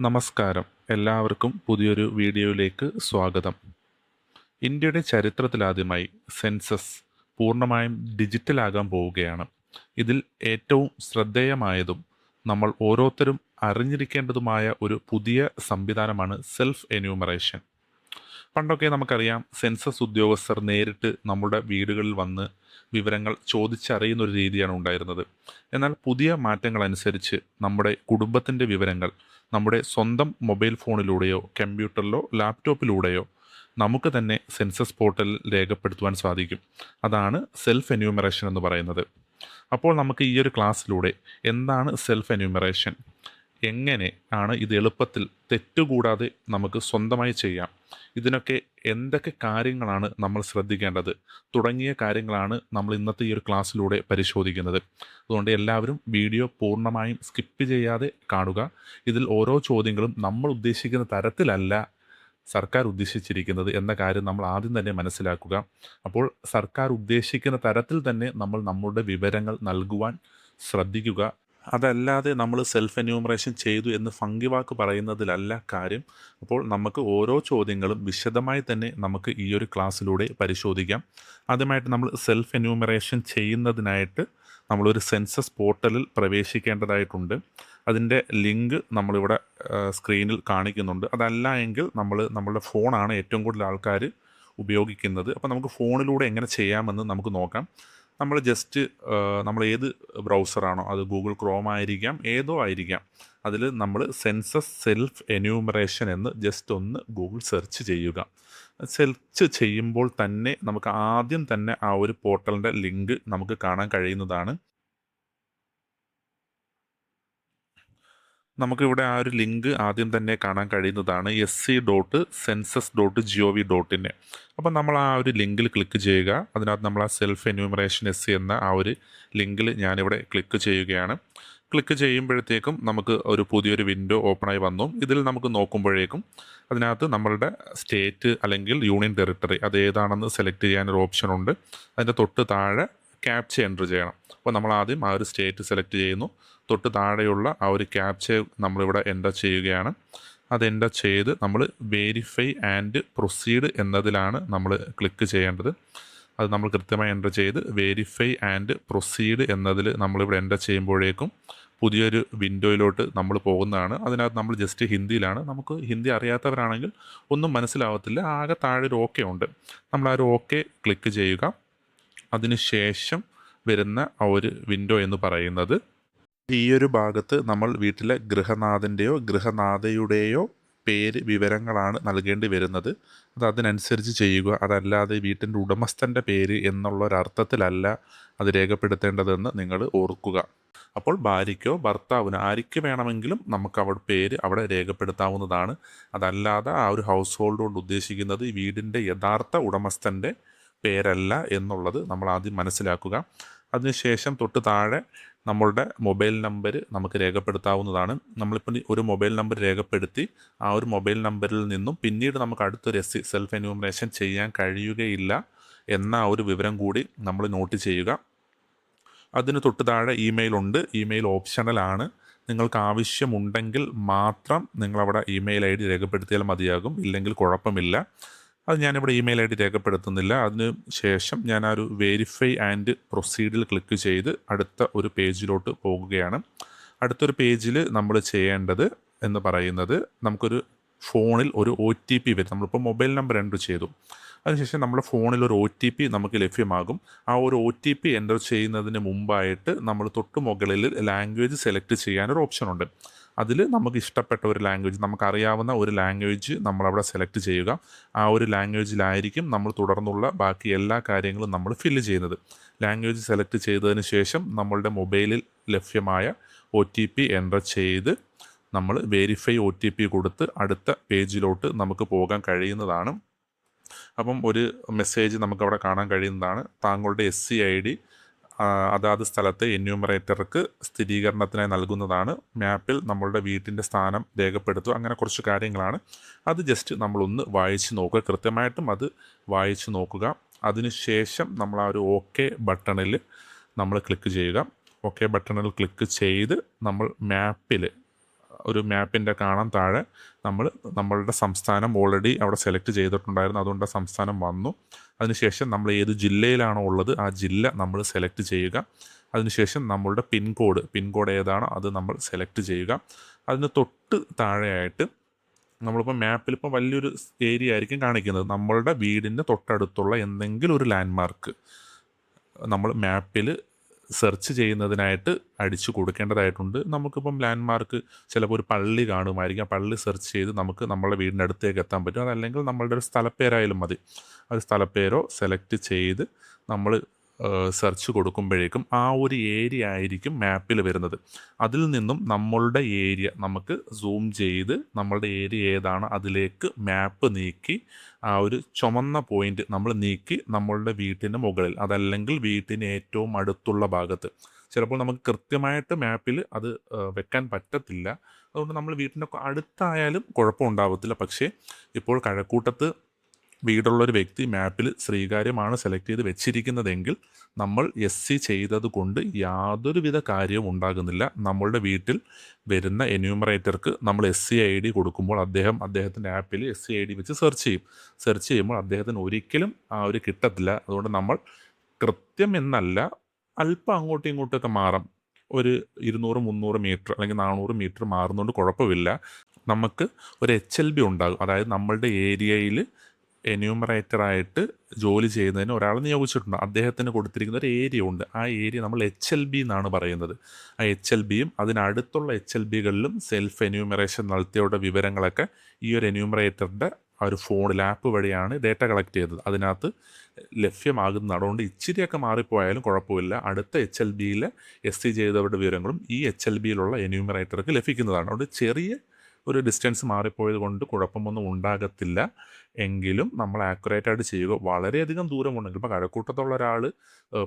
നമസ്കാരം. എല്ലാവർക്കും പുതിയൊരു വീഡിയോയിലേക്ക് സ്വാഗതം. ഇന്ത്യയുടെ ചരിത്രത്തിലാദ്യമായി സെൻസസ് പൂർണ്ണമായും ഡിജിറ്റലാകാൻ പോവുകയാണ്. ഇതിൽ ഏറ്റവും ശ്രദ്ധേയമായതും നമ്മൾ ഓരോരുത്തരും അറിഞ്ഞിരിക്കേണ്ടതുമായ ഒരു പുതിയ സംവിധാനമാണ് സെൽഫ് എന്യൂമറേഷൻ. പണ്ടൊക്കെ നമുക്കറിയാം, സെൻസസ് ഉദ്യോഗസ്ഥർ നേരിട്ട് നമ്മുടെ വീടുകളിൽ വന്ന് വിവരങ്ങൾ ചോദിച്ചറിയുന്ന ഒരു രീതിയാണ് ഉണ്ടായിരുന്നത്. എന്നാൽ പുതിയ മാറ്റങ്ങളനുസരിച്ച് നമ്മുടെ കുടുംബത്തിൻ്റെ വിവരങ്ങൾ നമ്മുടെ സ്വന്തം മൊബൈൽ ഫോണിലൂടെയോ കമ്പ്യൂട്ടറിലോ ലാപ്ടോപ്പിലൂടെയോ നമുക്ക് തന്നെ സെൻസസ് പോർട്ടലിൽ രേഖപ്പെടുത്തുവാൻ സാധിക്കും. അതാണ് സെൽഫ് എന്യൂമറേഷൻ എന്ന് പറയുന്നത്. അപ്പോൾ നമുക്ക് ഈ ഒരു ക്ലാസ്സിലൂടെ എന്താണ് സെൽഫ് എന്യൂമറേഷൻ, എങ്ങനെ ആണ് ഇത് എളുപ്പത്തിൽ തെറ്റുകൂടാതെ നമുക്ക് സ്വന്തമായി ചെയ്യാം, ഇതിനൊക്കെ എന്തൊക്കെ കാര്യങ്ങളാണ് നമ്മൾ ശ്രദ്ധിക്കേണ്ടത് തുടങ്ങിയ കാര്യങ്ങളാണ് നമ്മൾ ഇന്നത്തെ ഈ ഒരു ക്ലാസ്സിലൂടെ പരിശോധിക്കുന്നത്. അതുകൊണ്ട് എല്ലാവരും വീഡിയോ പൂർണ്ണമായും സ്കിപ്പ് ചെയ്യാതെ കാണുക. ഇതിൽ ഓരോ ചോദ്യങ്ങളും നമ്മൾ ഉദ്ദേശിക്കുന്ന തരത്തിലല്ല സർക്കാർ ഉദ്ദേശിച്ചിരിക്കുന്നത് എന്ന കാര്യം നമ്മൾ ആദ്യം തന്നെ മനസ്സിലാക്കുക. അപ്പോൾ സർക്കാർ ഉദ്ദേശിക്കുന്ന തരത്തിൽ തന്നെ നമ്മൾ നമ്മുടെ വിവരങ്ങൾ നൽകുവാൻ ശ്രദ്ധിക്കുക. അതല്ലാതെ നമ്മൾ സെൽഫ് എന്യൂമറേഷൻ ചെയ്തു എന്ന് ഫങ്കിവാക്ക് പറയുന്നതിലല്ല കാര്യം. അപ്പോൾ നമുക്ക് ഓരോ ചോദ്യങ്ങളും വിശദമായി തന്നെ നമുക്ക് ഈ ഒരു ക്ലാസ്സിലൂടെ പരിശോധിക്കാം. ആദ്യമായിട്ട് നമ്മൾ സെൽഫ് എന്യൂമറേഷൻ ചെയ്യുന്നതിനായിട്ട് നമ്മളൊരു സെൻസസ് പോർട്ടലിൽ പ്രവേശിക്കേണ്ടതായിട്ടുണ്ട്. അതിൻ്റെ ലിങ്ക് നമ്മളിവിടെ സ്ക്രീനിൽ കാണിക്കുന്നുണ്ട്. അതല്ല എങ്കിൽ നമ്മളുടെ ഫോണാണ് ഏറ്റവും കൂടുതൽ ആൾക്കാർ ഉപയോഗിക്കുന്നത്. അപ്പോൾ നമുക്ക് ഫോണിലൂടെ എങ്ങനെ ചെയ്യാമെന്ന് നമുക്ക് നോക്കാം. നമ്മൾ ജസ്റ്റ് നമ്മൾ ഏത് ബ്രൗസറാണോ, അത് ഗൂഗിൾ ക്രോം ആയിരിക്കാം, ഏതോ ആയിരിക്കാം, അതിൽ നമ്മൾ സെൻസസ് സെൽഫ് എന്യൂമറേഷൻ എന്ന് ജസ്റ്റ് ഒന്ന് ഗൂഗിൾ സെർച്ച് ചെയ്യുക. സെർച്ച് ചെയ്യുമ്പോൾ തന്നെ നമുക്ക് ആദ്യം തന്നെ ആ ഒരു പോർട്ടലിൻ്റെ ലിങ്ക് നമുക്ക് കാണാൻ കഴിയുന്നതാണ്. നമുക്കിവിടെ ആ ഒരു ലിങ്ക് ആദ്യം തന്നെ കാണാൻ കഴിയുന്നതാണ് sc.census.gov.in. അപ്പം നമ്മൾ ആ ഒരു ലിങ്കിൽ ക്ലിക്ക് ചെയ്യുക. അതിനകത്ത് നമ്മൾ ആ സെൽഫ് എന്യൂമറേഷൻ SC എന്ന ആ ഒരു ലിങ്കിൽ ഞാനിവിടെ ക്ലിക്ക് ചെയ്യുകയാണ്. ക്ലിക്ക് ചെയ്യുമ്പോഴത്തേക്കും നമുക്ക് ഒരു പുതിയൊരു വിൻഡോ ഓപ്പണായി വന്നു. ഇതിൽ നമുക്ക് നോക്കുമ്പോഴേക്കും അതിനകത്ത് നമ്മളുടെ സ്റ്റേറ്റ് അല്ലെങ്കിൽ യൂണിയൻ ടെറിട്ടറി അത് ഏതാണെന്ന് സെലക്ട് ചെയ്യാനൊരു ഓപ്ഷനുണ്ട്. അതിൻ്റെ തൊട്ട് താഴെ ക്യാപ്ച എൻ്റർ ചെയ്യണം. അപ്പോൾ നമ്മൾ ആദ്യം ആ ഒരു സ്റ്റേറ്റ് സെലക്ട് ചെയ്യുന്നു. തൊട്ട് താഴെയുള്ള ആ ഒരു ക്യാപ്ച നമ്മളിവിടെ എൻ്റർ ചെയ്യുകയാണ്. അത് എൻ്റർ ചെയ്ത് നമ്മൾ വെരിഫൈ ആൻഡ് പ്രൊസീഡ് എന്നതിലാണ് നമ്മൾ ക്ലിക്ക് ചെയ്യേണ്ടത്. അത് നമ്മൾ കൃത്യമായി എൻ്റർ ചെയ്ത് വെരിഫൈ ആൻഡ് പ്രൊസീഡ് എന്നതിൽ നമ്മളിവിടെ എൻ്റർ ചെയ്യുമ്പോഴേക്കും പുതിയൊരു വിൻഡോയിലോട്ട് നമ്മൾ പോകുന്നതാണ്. അതിനകത്ത് നമ്മൾ ജസ്റ്റ് ഹിന്ദിയിലാണ്. നമുക്ക് ഹിന്ദി അറിയാത്തവരാണെങ്കിൽ ഒന്നും മനസ്സിലാവത്തില്ല. ആകെ താഴെ ഒരു ഓക്കെ ഉണ്ട്. നമ്മൾ ആ ഒരു ഓക്കെ ക്ലിക്ക് ചെയ്യുക. അതിനുശേഷം വരുന്ന ആ ഒരു വിൻഡോ എന്ന് പറയുന്നത് ഈ ഒരു ഭാഗത്ത് നമ്മൾ വീട്ടിലെ ഗൃഹനാഥൻ്റെയോ ഗൃഹനാഥയുടെയോ പേര് വിവരങ്ങളാണ് നൽകേണ്ടി വരുന്നത്. അത് അതിനനുസരിച്ച് ചെയ്യുക. അതല്ലാതെ വീട്ടിൻ്റെ ഉടമസ്ഥൻ്റെ പേര് എന്നുള്ളൊരർത്ഥത്തിലല്ല അത് രേഖപ്പെടുത്തേണ്ടതെന്ന് നിങ്ങൾ ഓർക്കുക. അപ്പോൾ ഭാര്യയ്ക്കോ ഭർത്താവിനോ ആർക്ക് വേണമെങ്കിലും നമുക്ക് അവിടെ പേര് അവിടെ രേഖപ്പെടുത്താവുന്നതാണ്. അതല്ലാതെ ആ ഒരു ഹൗസ് ഹോൾഡ് കൊണ്ട് ഉദ്ദേശിക്കുന്നത് ഈ വീടിൻ്റെ യഥാർത്ഥ ഉടമസ്ഥൻ്റെ പേരല്ല എന്നുള്ളത് നമ്മൾ ആദ്യം മനസ്സിലാക്കുക. അതിനുശേഷം തൊട്ട് താഴെ നമ്മളുടെ മൊബൈൽ നമ്പർ നമുക്ക് രേഖപ്പെടുത്താവുന്നതാണ്. നമ്മളിപ്പോൾ ഒരു മൊബൈൽ നമ്പർ രേഖപ്പെടുത്തി ആ ഒരു മൊബൈൽ നമ്പറിൽ നിന്നും പിന്നീട് നമുക്ക് അടുത്തൊരു സെൽഫ് എന്യൂമറേഷൻ ചെയ്യാൻ കഴിയുകയില്ല എന്ന ആ ഒരു വിവരം കൂടി നമ്മൾ നോട്ട് ചെയ്യുക. അതിന് തൊട്ട് താഴെ ഇമെയിൽ ഉണ്ട്. ഇമെയിൽ ഓപ്ഷണലാണ്. നിങ്ങൾക്ക് ആവശ്യമുണ്ടെങ്കിൽ മാത്രം നിങ്ങളവിടെ ഇമെയിൽ ID രേഖപ്പെടുത്തിയാൽ മതിയാകും. ഇല്ലെങ്കിൽ കുഴപ്പമില്ല. അത് ഞാനിവിടെ ഇമെയിൽ ID രേഖപ്പെടുത്തുന്നില്ല. അതിന് ശേഷം ഞാൻ ആ ഒരു വെരിഫൈ ആൻഡ് പ്രൊസീഡിൽ ക്ലിക്ക് ചെയ്ത് അടുത്ത ഒരു പേജിലോട്ട് പോകുകയാണ്. അടുത്തൊരു പേജിൽ നമ്മൾ ചെയ്യേണ്ടത് എന്ന് പറയുന്നത് നമുക്കൊരു ഫോണിൽ ഒരു OTP വരും. നമ്മളിപ്പോൾ മൊബൈൽ നമ്പർ എൻ്റർ ചെയ്തു. അതിനുശേഷം നമ്മുടെ ഫോണിൽ ഒരു OTP നമുക്ക് ലഭ്യമാകും. ആ ഒരു OTP എൻ്റർ ചെയ്യുന്നതിന് മുമ്പായിട്ട് നമ്മൾ തൊട്ട് മുകളിൽ ലാംഗ്വേജ് സെലക്ട് ചെയ്യാനൊരു ഓപ്ഷനുണ്ട്. അതിൽ നമുക്ക് ഇഷ്ടപ്പെട്ട ഒരു ലാംഗ്വേജ്, നമുക്കറിയാവുന്ന ഒരു ലാംഗ്വേജ് നമ്മളവിടെ സെലക്ട് ചെയ്യുക. ആ ഒരു ലാംഗ്വേജിലായിരിക്കും നമ്മൾ തുടർന്നുള്ള ബാക്കി എല്ലാ കാര്യങ്ങളും നമ്മൾ ഫില്ല് ചെയ്യുന്നത്. ലാംഗ്വേജ് സെലക്ട് ചെയ്തതിന് ശേഷം നമ്മളുടെ മൊബൈലിൽ ലഭ്യമായ OTP എൻ്റർ ചെയ്ത് നമ്മൾ വെരിഫൈ OTP കൊടുത്ത് അടുത്ത പേജിലോട്ട് നമുക്ക് പോകാൻ കഴിയുന്നതാണ്. അപ്പം ഒരു മെസ്സേജ് നമുക്കവിടെ കാണാൻ കഴിയുന്നതാണ്. താങ്കളുടെ SC ID അതാത് സ്ഥലത്തെ എന്യൂമറേറ്റർക്ക് സ്ഥിരീകരണത്തിനായി നൽകുന്നതാണ്. മാപ്പിൽ നമ്മളുടെ വീട്ടിൻ്റെ സ്ഥാനം രേഖപ്പെടുത്തുക. അങ്ങനെ കുറച്ച് കാര്യങ്ങളാണ്. അത് ജസ്റ്റ് നമ്മളൊന്ന് വായിച്ച് നോക്കുക. കൃത്യമായിട്ടും അത് വായിച്ച് നോക്കുക. അതിനുശേഷം നമ്മൾ ആ ഒരു ഓക്കെ ബട്ടണിൽ നമ്മൾ ക്ലിക്ക് ചെയ്യുക. ഓക്കെ ബട്ടണിൽ ക്ലിക്ക് ചെയ്ത് നമ്മൾ മാപ്പിൽ ഒരു മാപ്പിൻ്റെ കാണാൻ താഴെ നമ്മളുടെ സംസ്ഥാനം ഓൾറെഡി അവിടെ സെലക്ട് ചെയ്തിട്ടുണ്ടായിരുന്നു, അതുകൊണ്ട് സംസ്ഥാനം വന്നു. അതിനുശേഷം നമ്മൾ ഏത് ജില്ലയിലാണോ ഉള്ളത് ആ ജില്ല നമ്മൾ സെലക്ട് ചെയ്യുക. അതിനുശേഷം നമ്മളുടെ പിൻകോഡ് ഏതാണോ അത് നമ്മൾ സെലക്ട് ചെയ്യുക. അതിന് തൊട്ട് താഴെയായിട്ട് നമ്മളിപ്പോൾ മാപ്പിലിപ്പോൾ വലിയൊരു ഏരിയ ആയിരിക്കും കാണിക്കുന്നത്. നമ്മളുടെ വീടിന് തൊട്ടടുത്തുള്ള എന്തെങ്കിലും ഒരു ലാൻഡ്മാർക്ക് നമ്മൾ മാപ്പിൽ സെർച്ച് ചെയ്യുന്നതിനായിട്ട് അടിച്ചു കൊടുക്കേണ്ടതായിട്ടുണ്ട്. നമുക്കിപ്പം ലാൻഡ്മാർക്ക് ചിലപ്പോൾ ഒരു പള്ളി കാണുമായിരിക്കും. ആ പള്ളി സെർച്ച് ചെയ്ത് നമുക്ക് നമ്മളുടെ വീടിൻ്റെ അടുത്തേക്ക് എത്താൻ പറ്റും. അതല്ലെങ്കിൽ നമ്മളുടെ ഒരു സ്ഥലപ്പേരായാലും മതി. ആ സ്ഥലപ്പേരോ സെലക്ട് ചെയ്ത് നമ്മൾ സെർച്ച് കൊടുക്കുമ്പോഴേക്കും ആ ഒരു ഏരിയ ആയിരിക്കും മാപ്പിൽ വരുന്നത്. അതിൽ നിന്നും നമ്മളുടെ ഏരിയ നമുക്ക് സൂം ചെയ്ത് നമ്മളുടെ ഏരിയ ഏതാണ് അതിലേക്ക് മാപ്പ് നീക്കി ആ ഒരു ചുമന്ന പോയിന്റ് നമ്മൾ നീക്കി നമ്മളുടെ വീട്ടിന് മുകളിൽ, അതല്ലെങ്കിൽ വീട്ടിന് ഏറ്റവും അടുത്തുള്ള ഭാഗത്ത്, ചിലപ്പോൾ നമുക്ക് കൃത്യമായിട്ട് മാപ്പിൽ അത് വെക്കാൻ പറ്റത്തില്ല. അതുകൊണ്ട് നമ്മൾ വീട്ടിൻ്റെ അടുത്തായാലും കുഴപ്പമുണ്ടാവത്തില്ല. പക്ഷേ ഇപ്പോൾ കഴക്കൂട്ടത്ത് വീടുള്ളൊരു വ്യക്തി മാപ്പിൽ ശ്രീകാര്യമാണ് സെലക്ട് ചെയ്ത് വെച്ചിരിക്കുന്നതെങ്കിൽ നമ്മൾ SC ചെയ്തത് കൊണ്ട് യാതൊരുവിധ കാര്യവും ഉണ്ടാകുന്നില്ല. നമ്മളുടെ വീട്ടിൽ വരുന്ന എന്യൂമറേറ്റർക്ക് നമ്മൾ SC ID കൊടുക്കുമ്പോൾ അദ്ദേഹത്തിൻ്റെ ആപ്പിൽ SC ID വെച്ച് സെർച്ച് ചെയ്യുമ്പോൾ അദ്ദേഹത്തിന് ഒരിക്കലും ആ ഒരു കിട്ടത്തില്ല. അതുകൊണ്ട് നമ്മൾ കൃത്യം എന്നല്ല, അല്പം അങ്ങോട്ടും ഇങ്ങോട്ടൊക്കെ മാറാം. ഒരു 200-300 മീറ്റർ അല്ലെങ്കിൽ 400 മീറ്റർ മാറുന്നതുകൊണ്ട് കുഴപ്പമില്ല. നമുക്ക് ഒരു HLB ഉണ്ടാകും. അതായത് നമ്മളുടെ ഏരിയയിൽ എന്യൂമറേറ്ററായിട്ട് ജോലി ചെയ്യുന്നതിന് ഒരാൾ നിയോഗിച്ചിട്ടുണ്ട്. അദ്ദേഹത്തിന് കൊടുത്തിരിക്കുന്ന ഒരു ഏരിയ ഉണ്ട്. ആ ഏരിയ നമ്മൾ HLB എന്നാണ് പറയുന്നത്. ആ HLBയും അതിനടുത്തുള്ള HLBകളിലും സെൽഫ് എന്യൂമറേഷൻ നടത്തിയവരുടെ വിവരങ്ങളൊക്കെ ഈ ഒരു എന്യൂമറേറ്ററിൻ്റെ ആ ഒരു ആപ്പ് വഴിയാണ് ഡേറ്റ കളക്ട് ചെയ്തത്. അതിനകത്ത് ലഭ്യമാകുന്നതാണ്. അതുകൊണ്ട് ഇച്ചിരിയൊക്കെ മാറിപ്പോയാലും കുഴപ്പമില്ല. അടുത്ത HLBയിൽ SC ചെയ്തവരുടെ വിവരങ്ങളും ഈ HLBയിലുള്ള എന്യൂമറേറ്റർക്ക് ലഭിക്കുന്നതാണ്. അതുകൊണ്ട് ചെറിയ ഒരു ഡിസ്റ്റൻസ് മാറിപ്പോയത് കൊണ്ട് കുഴപ്പമൊന്നും ഉണ്ടാകത്തില്ല. എങ്കിലും നമ്മൾ ആക്യുറേറ്റായിട്ട് ചെയ്യുക. വളരെയധികം ദൂരമുണ്ടെങ്കിൽ, ഇപ്പോൾ കഴക്കൂട്ടത്തുള്ള ഒരാൾ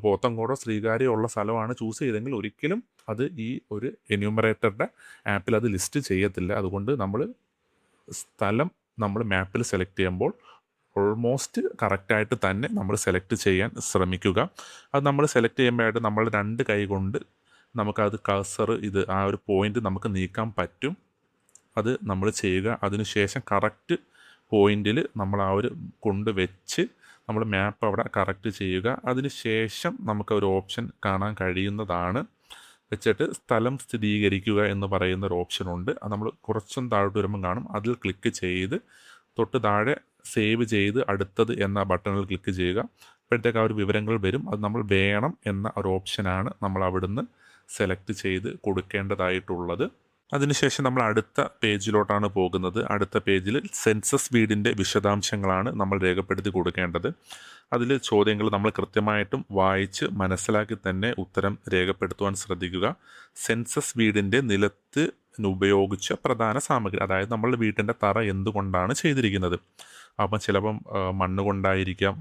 പോത്തങ്കോടോ ശ്രീകാര്യമോ ഉള്ള സ്ഥലമാണ് ചൂസ് ചെയ്തെങ്കിൽ ഒരിക്കലും അത് ഈ ഒരു എന്യൂമറേറ്ററുടെ ആപ്പിൽ അത് ലിസ്റ്റ് ചെയ്യത്തില്ല. അതുകൊണ്ട് സ്ഥലം നമ്മൾ മാപ്പിൽ സെലക്ട് ചെയ്യുമ്പോൾ ഓൾമോസ്റ്റ് കറക്റ്റായിട്ട് തന്നെ നമ്മൾ സെലക്ട് ചെയ്യാൻ ശ്രമിക്കുക. അത് നമ്മൾ സെലക്ട് ചെയ്യുമ്പോഴായിട്ട് നമ്മൾ 2 കൈ കൊണ്ട് നമുക്കത് കഴ്സർ ആ ഒരു പോയിൻ്റ് നമുക്ക് നീക്കാൻ പറ്റും. അത് നമ്മൾ ചെയ്യുക. അതിനുശേഷം കറക്റ്റ് പോയിന്റിൽ നമ്മൾ ആ ഒരു കൊണ്ട് വെച്ച് നമ്മൾ മാപ്പ് അവിടെ കറക്റ്റ് ചെയ്യുക. അതിനുശേഷം നമുക്ക് ഒരു ഓപ്ഷൻ കാണാൻ കഴിയുന്നതാണ്. വെച്ചിട്ട് സ്ഥലം സ്ഥിരീകരിക്കുക എന്ന് പറയുന്ന ഒരു ഓപ്ഷനുണ്ട്. അത് നമ്മൾ കുറച്ചും താഴോട്ട് വരുമ്പം കാണും. അതിൽ ക്ലിക്ക് ചെയ്ത് തൊട്ട് താഴെ സേവ് ചെയ്ത് അടുത്തത് എന്ന ബട്ടണിൽ ക്ലിക്ക് ചെയ്യുക. അപ്പോഴത്തേക്ക് ആ ഒരു വിവരങ്ങൾ വരും. അത് നമ്മൾ വേണം എന്ന ഒരു ഓപ്ഷനാണ് നമ്മൾ അവിടുന്ന് സെലക്ട് ചെയ്ത് കൊടുക്കേണ്ടതായിട്ടുള്ളത്. അതിനുശേഷം നമ്മൾ അടുത്ത പേജിലോട്ടാണ് പോകുന്നത്. അടുത്ത പേജിൽ സെൻസസ് വീടിൻ്റെ വിശദാംശങ്ങളാണ് നമ്മൾ രേഖപ്പെടുത്തി കൊടുക്കേണ്ടത്. അതിൽ ചോദ്യങ്ങൾ നമ്മൾ കൃത്യമായിട്ടും വായിച്ച് മനസ്സിലാക്കി തന്നെ ഉത്തരം രേഖപ്പെടുത്തുവാൻ ശ്രദ്ധിക്കുക. സെൻസസ് വീടിൻ്റെ നിലത്ത് ഉപയോഗിച്ച പ്രധാന സാമഗ്രി, അതായത് നമ്മളുടെ വീട്ടിൻ്റെ തറ എന്തുകൊണ്ടാണ് ചെയ്തിരിക്കുന്നത്. അപ്പം ചിലപ്പം മണ്ണ് കൊണ്ടായിരിക്കാം,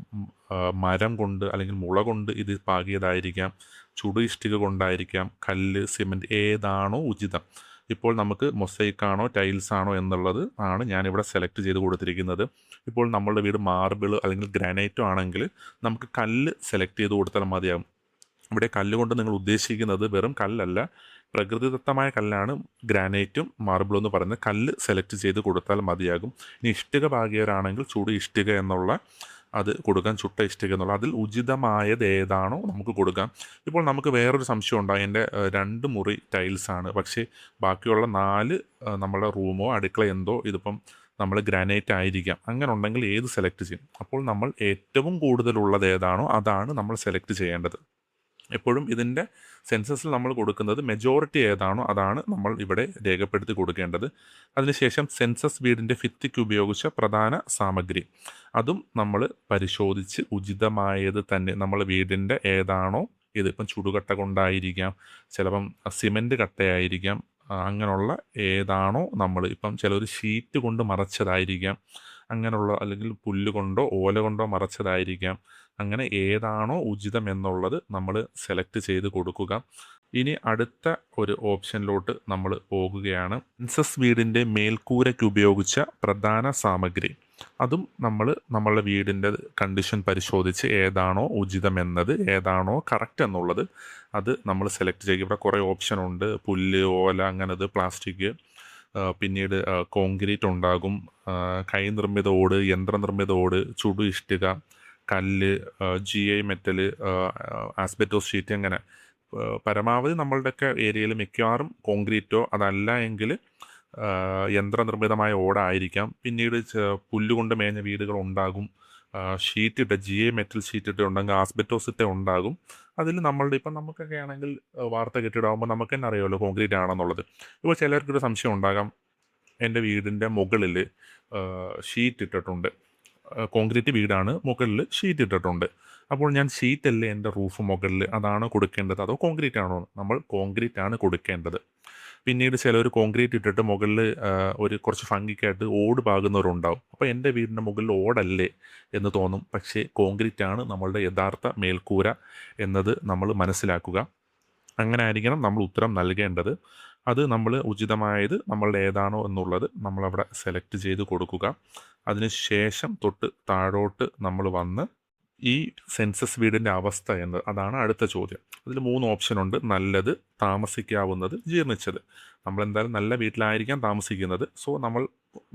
മരം കൊണ്ട് അല്ലെങ്കിൽ മുള കൊണ്ട് ഇത് പാകിയതായിരിക്കാം, ചുടു ഇഷ്ടിക കൊണ്ടായിരിക്കാം, കല്ല്, സിമൻറ്റ്, ഏതാണോ ഉചിതം. ഇപ്പോൾ നമുക്ക് മൊസൈക്കാണോ ടൈൽസാണോ എന്നുള്ളത് ആണ് ഞാനിവിടെ സെലക്ട് ചെയ്ത് കൊടുത്തിരിക്കുന്നത്. ഇപ്പോൾ നമ്മളുടെ വീട് മാർബിൾ അല്ലെങ്കിൽ ഗ്രാനൈറ്റോ ആണെങ്കിൽ നമുക്ക് കല്ല് സെലക്ട് ചെയ്ത് കൊടുത്താൽ മതിയാകും. ഇവിടെ കല്ല് കൊണ്ട് നിങ്ങൾ ഉദ്ദേശിക്കുന്നത് വെറും കല്ലല്ല, പ്രകൃതിദത്തമായ കല്ലാണ് ഗ്രാനൈറ്റും മാർബിളും എന്ന് പറയുന്നത്. കല്ല് സെലക്ട് ചെയ്ത് കൊടുത്താൽ മതിയാകും. ഇനി ഇഷ്ടിക പാകിയവരാണെങ്കിൽ ചുടു ഇഷ്ടിക എന്നുള്ള അത് കൊടുക്കാം, ചുട്ട ഇഷ്ടിക എന്നുള്ള അതിൽ ഉചിതമായത് ഏതാണോ നമുക്ക് കൊടുക്കാം. ഇപ്പോൾ നമുക്ക് വേറൊരു സംശയം ഉണ്ടാകും, എൻ്റെ 2 മുറി ടൈൽസാണ്, പക്ഷേ ബാക്കിയുള്ള 4 നമ്മുടെ റൂമോ അടുക്കള എന്തോ ഇതിപ്പം നമ്മൾ ഗ്രാനൈറ്റ് ആയിരിക്കാം. അങ്ങനെ ഉണ്ടെങ്കിൽ ഏത് സെലക്ട് ചെയ്യും? അപ്പോൾ നമ്മൾ ഏറ്റവും കൂടുതലുള്ളത് ഏതാണോ അതാണ് നമ്മൾ സെലക്ട് ചെയ്യേണ്ടത്. എപ്പോഴും ഇതിൻ്റെ സെൻസസിൽ നമ്മൾ കൊടുക്കുന്നത് മെജോറിറ്റി ഏതാണോ അതാണ് നമ്മൾ ഇവിടെ രേഖപ്പെടുത്തി കൊടുക്കേണ്ടത്. അതിനുശേഷം സെൻസസ് വീടിൻ്റെ ഭിത്തിക്ക് ഉപയോഗിച്ച പ്രധാന സാമഗ്രി അതും നമ്മൾ പരിശോധിച്ച് ഉചിതമായത് തന്നെ നമ്മൾ വീടിൻ്റെ ഏതാണോ ഇതിപ്പം ചുടുകട്ട കൊണ്ടായിരിക്കാം, ചിലപ്പം സിമൻറ്റ് കട്ടയായിരിക്കാം, അങ്ങനെയുള്ള ഏതാണോ നമ്മൾ ഇപ്പം ചിലർ ഷീറ്റ് കൊണ്ട് മറച്ചതായിരിക്കാം, അങ്ങനെയുള്ള അല്ലെങ്കിൽ പുല്ല് കൊണ്ടോ ഓല കൊണ്ടോ മറച്ചതായിരിക്കാം. അങ്ങനെ ഏതാണോ ഉചിതം എന്നുള്ളത് നമ്മൾ സെലക്ട് ചെയ്ത് കൊടുക്കുക. ഇനി അടുത്ത ഒരു ഓപ്ഷനിലോട്ട് നമ്മൾ പോകുകയാണ്. സെൻസസ് വീടിൻ്റെ മേൽക്കൂരയ്ക്ക് ഉപയോഗിച്ച പ്രധാന സാമഗ്രി അതും നമ്മൾ നമ്മളുടെ വീടിൻ്റെ കണ്ടീഷൻ പരിശോധിച്ച് ഏതാണോ ഉചിതമെന്നത്, ഏതാണോ കറക്റ്റ് എന്നുള്ളത് അത് നമ്മൾ സെലക്ട് ചെയ്യുക. ഇവിടെ കുറേ ഓപ്ഷൻ ഉണ്ട്, പുല്ല്, ഓല, അങ്ങനത്, പ്ലാസ്റ്റിക്, പിന്നീട് കോൺക്രീറ്റ് ഉണ്ടാകും, കൈനിർമ്മിത ഓട്, യന്ത്രനിർമ്മിത ഓട്, ചുടു ഇഷ്ടിക, കല്ല്, GI മെറ്റൽ, ആസ്ബറ്റോസ് ഷീറ്റ്, അങ്ങനെ പരമാവധി നമ്മളുടെയൊക്കെ ഏരിയയിൽ മിക്കവാറും കോൺക്രീറ്റോ അതല്ല എങ്കിൽ യന്ത്രനിർമ്മിതമായ ഓടായിരിക്കാം. പിന്നീട് പുല്ലുകൊണ്ട് മേഞ്ഞ വീടുകൾ ഉണ്ടാകും. ഷീറ്റിട്ട GI മെറ്റൽ ഷീറ്റിട്ട് ഉണ്ടെങ്കിൽ ആസ്ബറ്റോസ് ഇട്ട ഉണ്ടാകും. അതിൽ നമ്മളുടെ ഇപ്പം നമുക്കൊക്കെ ആണെങ്കിൽ വാർത്ത കെട്ടിടാകുമ്പോൾ നമുക്ക് തന്നെ അറിയാമല്ലോ കോൺക്രീറ്റ് ആണെന്നുള്ളത്. ഇപ്പോൾ ചിലർക്കൊരു സംശയം ഉണ്ടാകാം, എൻ്റെ വീടിൻ്റെ മുകളിൽ ഷീറ്റ് ഇട്ടിട്ടുണ്ട്, കോൺക്രീറ്റ് വീടാണ്, മുകളിൽ ഷീറ്റ് ഇട്ടിട്ടുണ്ട്. അപ്പോൾ ഞാൻ ഷീറ്റല്ലേ എൻ്റെ റൂഫ് മുകളിൽ, അതാണോ കൊടുക്കേണ്ടത് അതോ കോൺക്രീറ്റ് ആണോ? നമ്മൾ കോൺക്രീറ്റ് ആണ് കൊടുക്കേണ്ടത്. പിന്നീട് ചിലർ കോൺക്രീറ്റ് ഇട്ടിട്ട് മുകളിൽ ഒരു കുറച്ച് ഫംഗിക്കായിട്ട് ഓട് പാകുന്നവരുണ്ടാവും. അപ്പോൾ എൻ്റെ വീടിൻ്റെ മുകളിൽ ഓടല്ലേ എന്ന് തോന്നും. പക്ഷേ കോൺക്രീറ്റ് ആണ് നമ്മളുടെ യഥാർത്ഥ മേൽക്കൂര എന്നത് നമ്മൾ മനസ്സിലാക്കുക. അങ്ങനെ ആയിരിക്കണം നമ്മൾ ഉത്തരം നൽകേണ്ടത്. അത് നമ്മൾ ഉചിതമായത് നമ്മളുടെ ഏതാണോ എന്നുള്ളത് നമ്മളവിടെ സെലക്ട് ചെയ്ത് കൊടുക്കുക. അതിന് ശേഷം തൊട്ട് താഴോട്ട് നമ്മൾ വന്ന് ഈ സെൻസസ് വീടിൻ്റെ അവസ്ഥ എന്ന്, അതാണ് അടുത്ത ചോദ്യം. അതിൽ 3 ഓപ്ഷനുണ്ട്: നല്ലത്, താമസിക്കാവുന്നത്, ജീർണിച്ചത്. നമ്മളെന്തായാലും നല്ല വീട്ടിലായിരിക്കാം താമസിക്കുന്നത്. സോ നമ്മൾ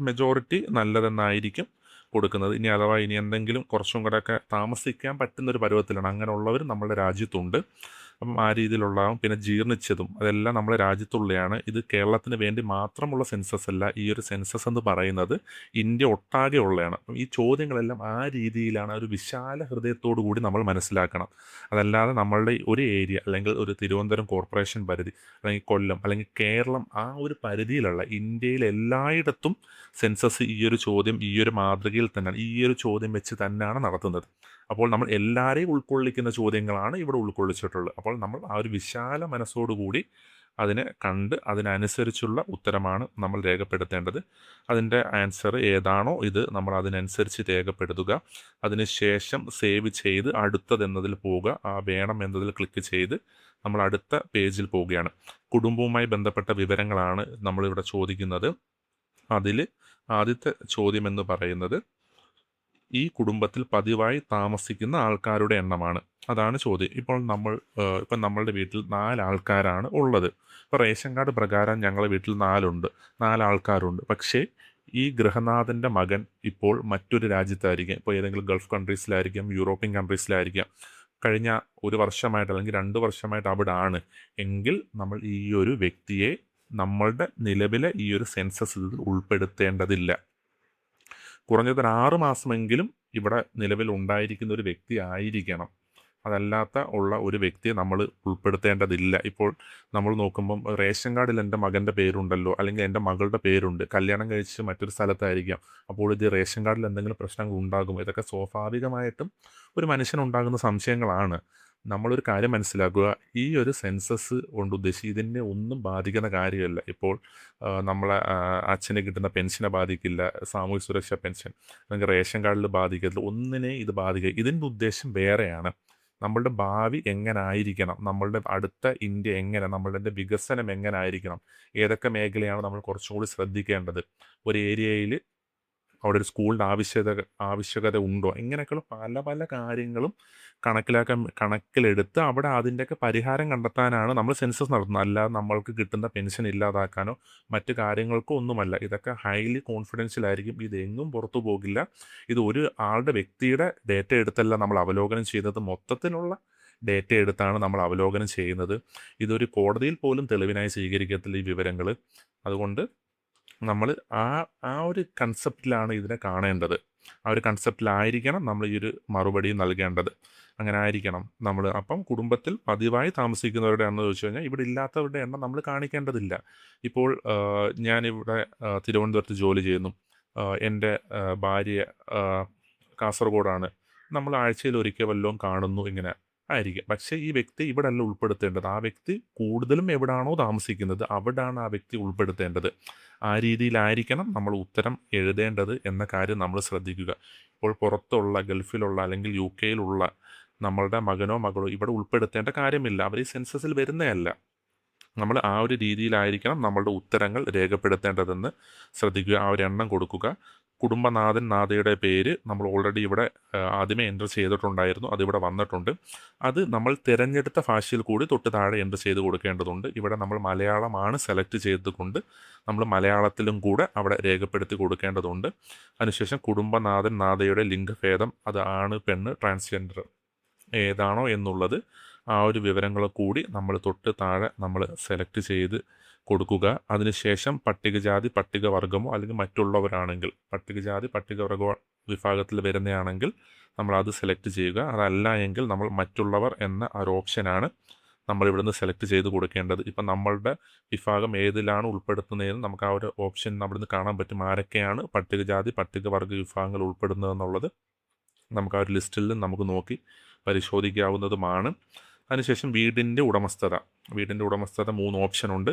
മെജോറിറ്റി നല്ലതെന്നായിരിക്കും കൊടുക്കുന്നത്. ഇനി അഥവാ ഇനി എന്തെങ്കിലും കുറച്ചും കൂടെയൊക്കെ താമസിക്കാൻ പറ്റുന്നൊരു പരുവത്തിലാണ്, അങ്ങനെയുള്ളവർ നമ്മുടെ രാജ്യത്തുണ്ട്. അപ്പം ആ രീതിയിലുള്ളതാകും. പിന്നെ ജീർണിച്ചതും അതെല്ലാം നമ്മുടെ രാജ്യത്തുള്ളതാണ്. ഇത് കേരളത്തിന് വേണ്ടി മാത്രമുള്ള സെൻസസ് അല്ല. ഈ ഒരു സെൻസസ് എന്ന് പറയുന്നത് ഇന്ത്യ ഒട്ടാകെ ഉള്ളതാണ്. അപ്പം ഈ ചോദ്യങ്ങളെല്ലാം ആ രീതിയിലാണ്, ഒരു വിശാല ഹൃദയത്തോടു കൂടി നമ്മൾ മനസ്സിലാക്കണം. അതല്ലാതെ നമ്മളുടെ ഒരു ഏരിയ അല്ലെങ്കിൽ ഒരു തിരുവനന്തപുരം കോർപ്പറേഷൻ പരിധി അല്ലെങ്കിൽ കൊല്ലം അല്ലെങ്കിൽ കേരളം, ആ ഒരു പരിധിയിലുള്ള ഇന്ത്യയിൽ എല്ലായിടത്തും സെൻസസ് ഈ ഒരു ചോദ്യം ഈ ഒരു മാതൃകയിൽ തന്നെയാണ്, ഈ ഒരു ചോദ്യം വെച്ച് തന്നെയാണ് നടത്തുന്നത്. അപ്പോൾ നമ്മൾ എല്ലാവരെയും ഉൾക്കൊള്ളിക്കുന്ന ചോദ്യങ്ങളാണ് ഇവിടെ ഉൾക്കൊള്ളിച്ചിട്ടുള്ളത്. അപ്പോൾ നമ്മൾ ആ ഒരു വിശാല മനസ്സോടുകൂടി അതിനെ കണ്ട് അതിനനുസരിച്ചുള്ള ഉത്തരമാണ് നമ്മൾ രേഖപ്പെടുത്തേണ്ടത്. അതിൻ്റെ ആൻസർ ഏതാണോ ഇത് നമ്മൾ അതിനനുസരിച്ച് രേഖപ്പെടുത്തുക. അതിനുശേഷം സേവ് ചെയ്ത് അടുത്തതെന്നതിൽ പോവുക. ആ വേണം എന്നതിൽ ക്ലിക്ക് ചെയ്ത് നമ്മൾ അടുത്ത പേജിൽ പോവുകയാണ്. കുടുംബവുമായി ബന്ധപ്പെട്ട വിവരങ്ങളാണ് നമ്മളിവിടെ ചോദിക്കുന്നത്. അതിൽ ആദ്യത്തെ ചോദ്യം എന്ന് പറയുന്നത് ഈ കുടുംബത്തിൽ പതിവായി താമസിക്കുന്ന ആൾക്കാരുടെ എണ്ണമാണ്. അതാണ് ചോദ്യം. ഇപ്പം നമ്മളുടെ വീട്ടിൽ 4 ആൾക്കാരാണ് ഉള്ളത്. ഇപ്പോൾ റേഷൻ കാർഡ് പ്രകാരം ഞങ്ങളുടെ വീട്ടിൽ 4 ആൾക്കാരുണ്ട്. പക്ഷേ ഈ ഗൃഹനാഥൻ്റെ മകൻ ഇപ്പോൾ മറ്റൊരു രാജ്യത്തായിരിക്കാം. ഇപ്പോൾ ഏതെങ്കിലും ഗൾഫ് കൺട്രീസിലായിരിക്കാം, യൂറോപ്യൻ കൺട്രീസിലായിരിക്കാം. കഴിഞ്ഞ 1 വർഷമായിട്ട് അല്ലെങ്കിൽ 2 വർഷമായിട്ട് അവിടെ ആണ് എങ്കിൽ നമ്മൾ ഈ ഒരു വ്യക്തിയെ നമ്മളുടെ നിലവിലെ ഈ ഒരു സെൻസസ് ഉൾപ്പെടുത്തേണ്ടതില്ല. കുറഞ്ഞത് 6 മാസമെങ്കിലും ഇവിടെ നിലവിൽ ഉണ്ടായിരിക്കുന്ന ഒരു വ്യക്തി ആയിരിക്കണം. അതല്ലാത്ത ഉള്ള ഒരു വ്യക്തിയെ നമ്മൾ ഉൾപ്പെടുത്തേണ്ടതില്ല. ഇപ്പോൾ നമ്മൾ നോക്കുമ്പം റേഷൻ കാർഡിൽ എൻ്റെ മകൻ്റെ പേരുണ്ടല്ലോ, അല്ലെങ്കിൽ എൻ്റെ മകളുടെ പേരുണ്ട്, കല്യാണം കഴിച്ച് മറ്റൊരു സ്ഥലത്തായിരിക്കാം. അപ്പോൾ ഇത് റേഷൻ കാർഡിൽ എന്തെങ്കിലും പ്രശ്നങ്ങൾ ഉണ്ടാകും. ഇതൊക്കെ സ്വാഭാവികമായിട്ടും ഒരു മനുഷ്യനുണ്ടാകുന്ന സംശയങ്ങളാണ്. നമ്മളൊരു കാര്യം മനസ്സിലാക്കുക, ഈ ഒരു സെൻസസ് കൊണ്ട് ഉദ്ദേശിച്ച് ഇതിനെ ഒന്നും ബാധിക്കുന്ന കാര്യമല്ല. ഇപ്പോൾ നമ്മളെ അച്ഛന് കിട്ടുന്ന പെൻഷനെ ബാധിക്കില്ല, സാമൂഹ്യ സുരക്ഷാ പെൻഷൻ അല്ലെങ്കിൽ റേഷൻ കാർഡിൽ ബാധിക്കത്തില്ല, ഒന്നിനെ ഇത് ബാധിക്കുക. ഇതിൻ്റെ ഉദ്ദേശം വേറെയാണ്. നമ്മളുടെ ഭാവി എങ്ങനായിരിക്കണം, നമ്മളുടെ അടുത്ത ഇന്ത്യ എങ്ങനെ, നമ്മളുടെ വികസനം എങ്ങനായിരിക്കണം, ഏതൊക്കെ മേഖലയാണ് നമ്മൾ കുറച്ചും കൂടി ശ്രദ്ധിക്കേണ്ടത്, ഒരു ഏരിയയിൽ അവിടെ ഒരു സ്കൂളിൻ്റെ ആവശ്യകത ഉണ്ടോ, ഇങ്ങനെയൊക്കെയുള്ള പല പല കാര്യങ്ങളും കണക്കിലെടുത്ത് അവിടെ അതിൻ്റെയൊക്കെ പരിഹാരം കണ്ടെത്താനാണ് നമ്മൾ സെൻസസ് നടത്തുന്നത്. അല്ലാതെ നമ്മൾക്ക് കിട്ടുന്ന പെൻഷൻ ഇല്ലാതാക്കാനോ മറ്റു കാര്യങ്ങൾക്കോ ഒന്നുമല്ല. ഇതൊക്കെ ഹൈലി കോൺഫിഡൻഷ്യൽ ആയിരിക്കും. ഇതെങ്ങും പുറത്തു പോകില്ല. ഇത് ഒരു ആളുടെ വ്യക്തിയുടെ ഡേറ്റ എടുത്തല്ല നമ്മൾ അവലോകനം ചെയ്യുന്നത്, മൊത്തത്തിലുള്ള ഡേറ്റ എടുത്താണ് നമ്മൾ അവലോകനം ചെയ്യുന്നത്. ഇതൊരു കോടതിയിൽ പോലും തെളിവിനായി സ്വീകരിക്കത്തില്ല ഈ വിവരങ്ങൾ. അതുകൊണ്ട് നമ്മൾ ആ ഒരു കൺസെപ്റ്റിലാണ് ഇതിനെ കാണേണ്ടത്. ആ ഒരു കൺസെപ്റ്റിലായിരിക്കണം നമ്മൾ ഈ ഒരു മറുപടി നൽകേണ്ടത്. അങ്ങനെ ആയിരിക്കണം നമ്മൾ. അപ്പം കുടുംബത്തിൽ പതിവായി താമസിക്കുന്നവരുടെ എണ്ണം ചോദിച്ചു കഴിഞ്ഞാൽ ഇവിടെ ഇല്ലാത്തവരുടെ എണ്ണം നമ്മൾ കാണിക്കേണ്ടതില്ല. ഇപ്പോൾ ഞാനിവിടെ തിരുവനന്തപുരത്ത് ജോലി ചെയ്യുന്നു, എൻ്റെ ഭാര്യ കാസർഗോഡാണ്. നമ്മൾ ആഴ്ചയിൽ ഒരിക്കൽ വല്ലതും കാണുന്നു, ഇങ്ങനെ ആയിരിക്കും. പക്ഷേ ഈ വ്യക്തി ഇവിടെ അല്ല ഉൾപ്പെടുത്തേണ്ടത്. ആ വ്യക്തി കൂടുതലും എവിടാണോ താമസിക്കുന്നത് അവിടാണ് ആ വ്യക്തി ഉൾപ്പെടുത്തേണ്ടത്. ആ രീതിയിലായിരിക്കണം നമ്മൾ ഉത്തരം എഴുതേണ്ടത് എന്ന കാര്യം നമ്മൾ ശ്രദ്ധിക്കുക. ഇപ്പോൾ പുറത്തുള്ള, ഗൾഫിലുള്ള അല്ലെങ്കിൽ UK നമ്മളുടെ മകനോ മകളോ ഇവിടെ ഉൾപ്പെടുത്തേണ്ട കാര്യമില്ല. അവർ ഈ സെൻസസിൽ വരുന്നതല്ല. നമ്മൾ ആ ഒരു രീതിയിലായിരിക്കണം നമ്മളുടെ ഉത്തരങ്ങൾ രേഖപ്പെടുത്തേണ്ടതെന്ന് ശ്രദ്ധിക്കുക. ആ ഒരു എണ്ണം കൊടുക്കുക. കുടുംബനാഥൻ നാഥയുടെ പേര് നമ്മൾ ഓൾറെഡി ഇവിടെ ആദ്യമേ എൻ്റർ ചെയ്തിട്ടുണ്ടായിരുന്നു, അതിവിടെ വന്നിട്ടുണ്ട്. അത് നമ്മൾ തിരഞ്ഞെടുത്ത ഭാഷയിൽ കൂടി തൊട്ട് താഴെ എൻ്റർ ചെയ്ത് കൊടുക്കേണ്ടതുണ്ട്. ഇവിടെ നമ്മൾ മലയാളമാണ് സെലക്ട് ചെയ്തുകൊണ്ട് നമ്മൾ മലയാളത്തിലും കൂടെ അവിടെ രേഖപ്പെടുത്തി കൊടുക്കേണ്ടതുണ്ട്. അതിനുശേഷം കുടുംബനാഥൻ നാഥയുടെ ലിംഗഭേദം, അത് ആണ് പെണ്ണ് ട്രാൻസ്ജെൻഡർ ഏതാണോ എന്നുള്ളത് ആ ഒരു വിവരങ്ങൾ കൂടി നമ്മൾ തൊട്ട് താഴെ നമ്മൾ സെലക്ട് ചെയ്ത് കൊടുക്കുക. അതിനുശേഷം പട്ടികജാതി പട്ടികവർഗമോ അല്ലെങ്കിൽ മറ്റുള്ളവരാണെങ്കിൽ പട്ടികജാതി പട്ടികവർഗ വിഭാഗത്തിൽ വരുന്നതാണെങ്കിൽ നമ്മൾ അത് സെലക്ട് ചെയ്യുക. അതല്ല എങ്കിൽ നമ്മൾ മറ്റുള്ളവർ എന്ന ഒരു ഓപ്ഷനാണ് നമ്മൾ ഇവിടുന്ന് സെലക്ട് ചെയ്ത് കൊടുക്കേണ്ടത്. ഇപ്പം നമ്മളുടെ വിഭാഗം ഏതിലാണ് ഉൾപ്പെടുത്തുന്നതെന്ന് നമുക്ക് ആ ഒരു ഓപ്ഷൻ അവിടുന്ന് കാണാൻ പറ്റും. ആരൊക്കെയാണ് പട്ടികജാതി പട്ടികവർഗ വിഭാഗങ്ങൾ ഉൾപ്പെടുന്നതെന്നുള്ളത് നമുക്ക് ആ ഒരു ലിസ്റ്റിൽ നമുക്ക് നോക്കി പരിശോധിക്കാവുന്നതുമാണ്. അതിനുശേഷം വീടിൻ്റെ ഉടമസ്ഥത. വീടിൻ്റെ ഉടമസ്ഥത 3 ഓപ്ഷനുണ്ട്.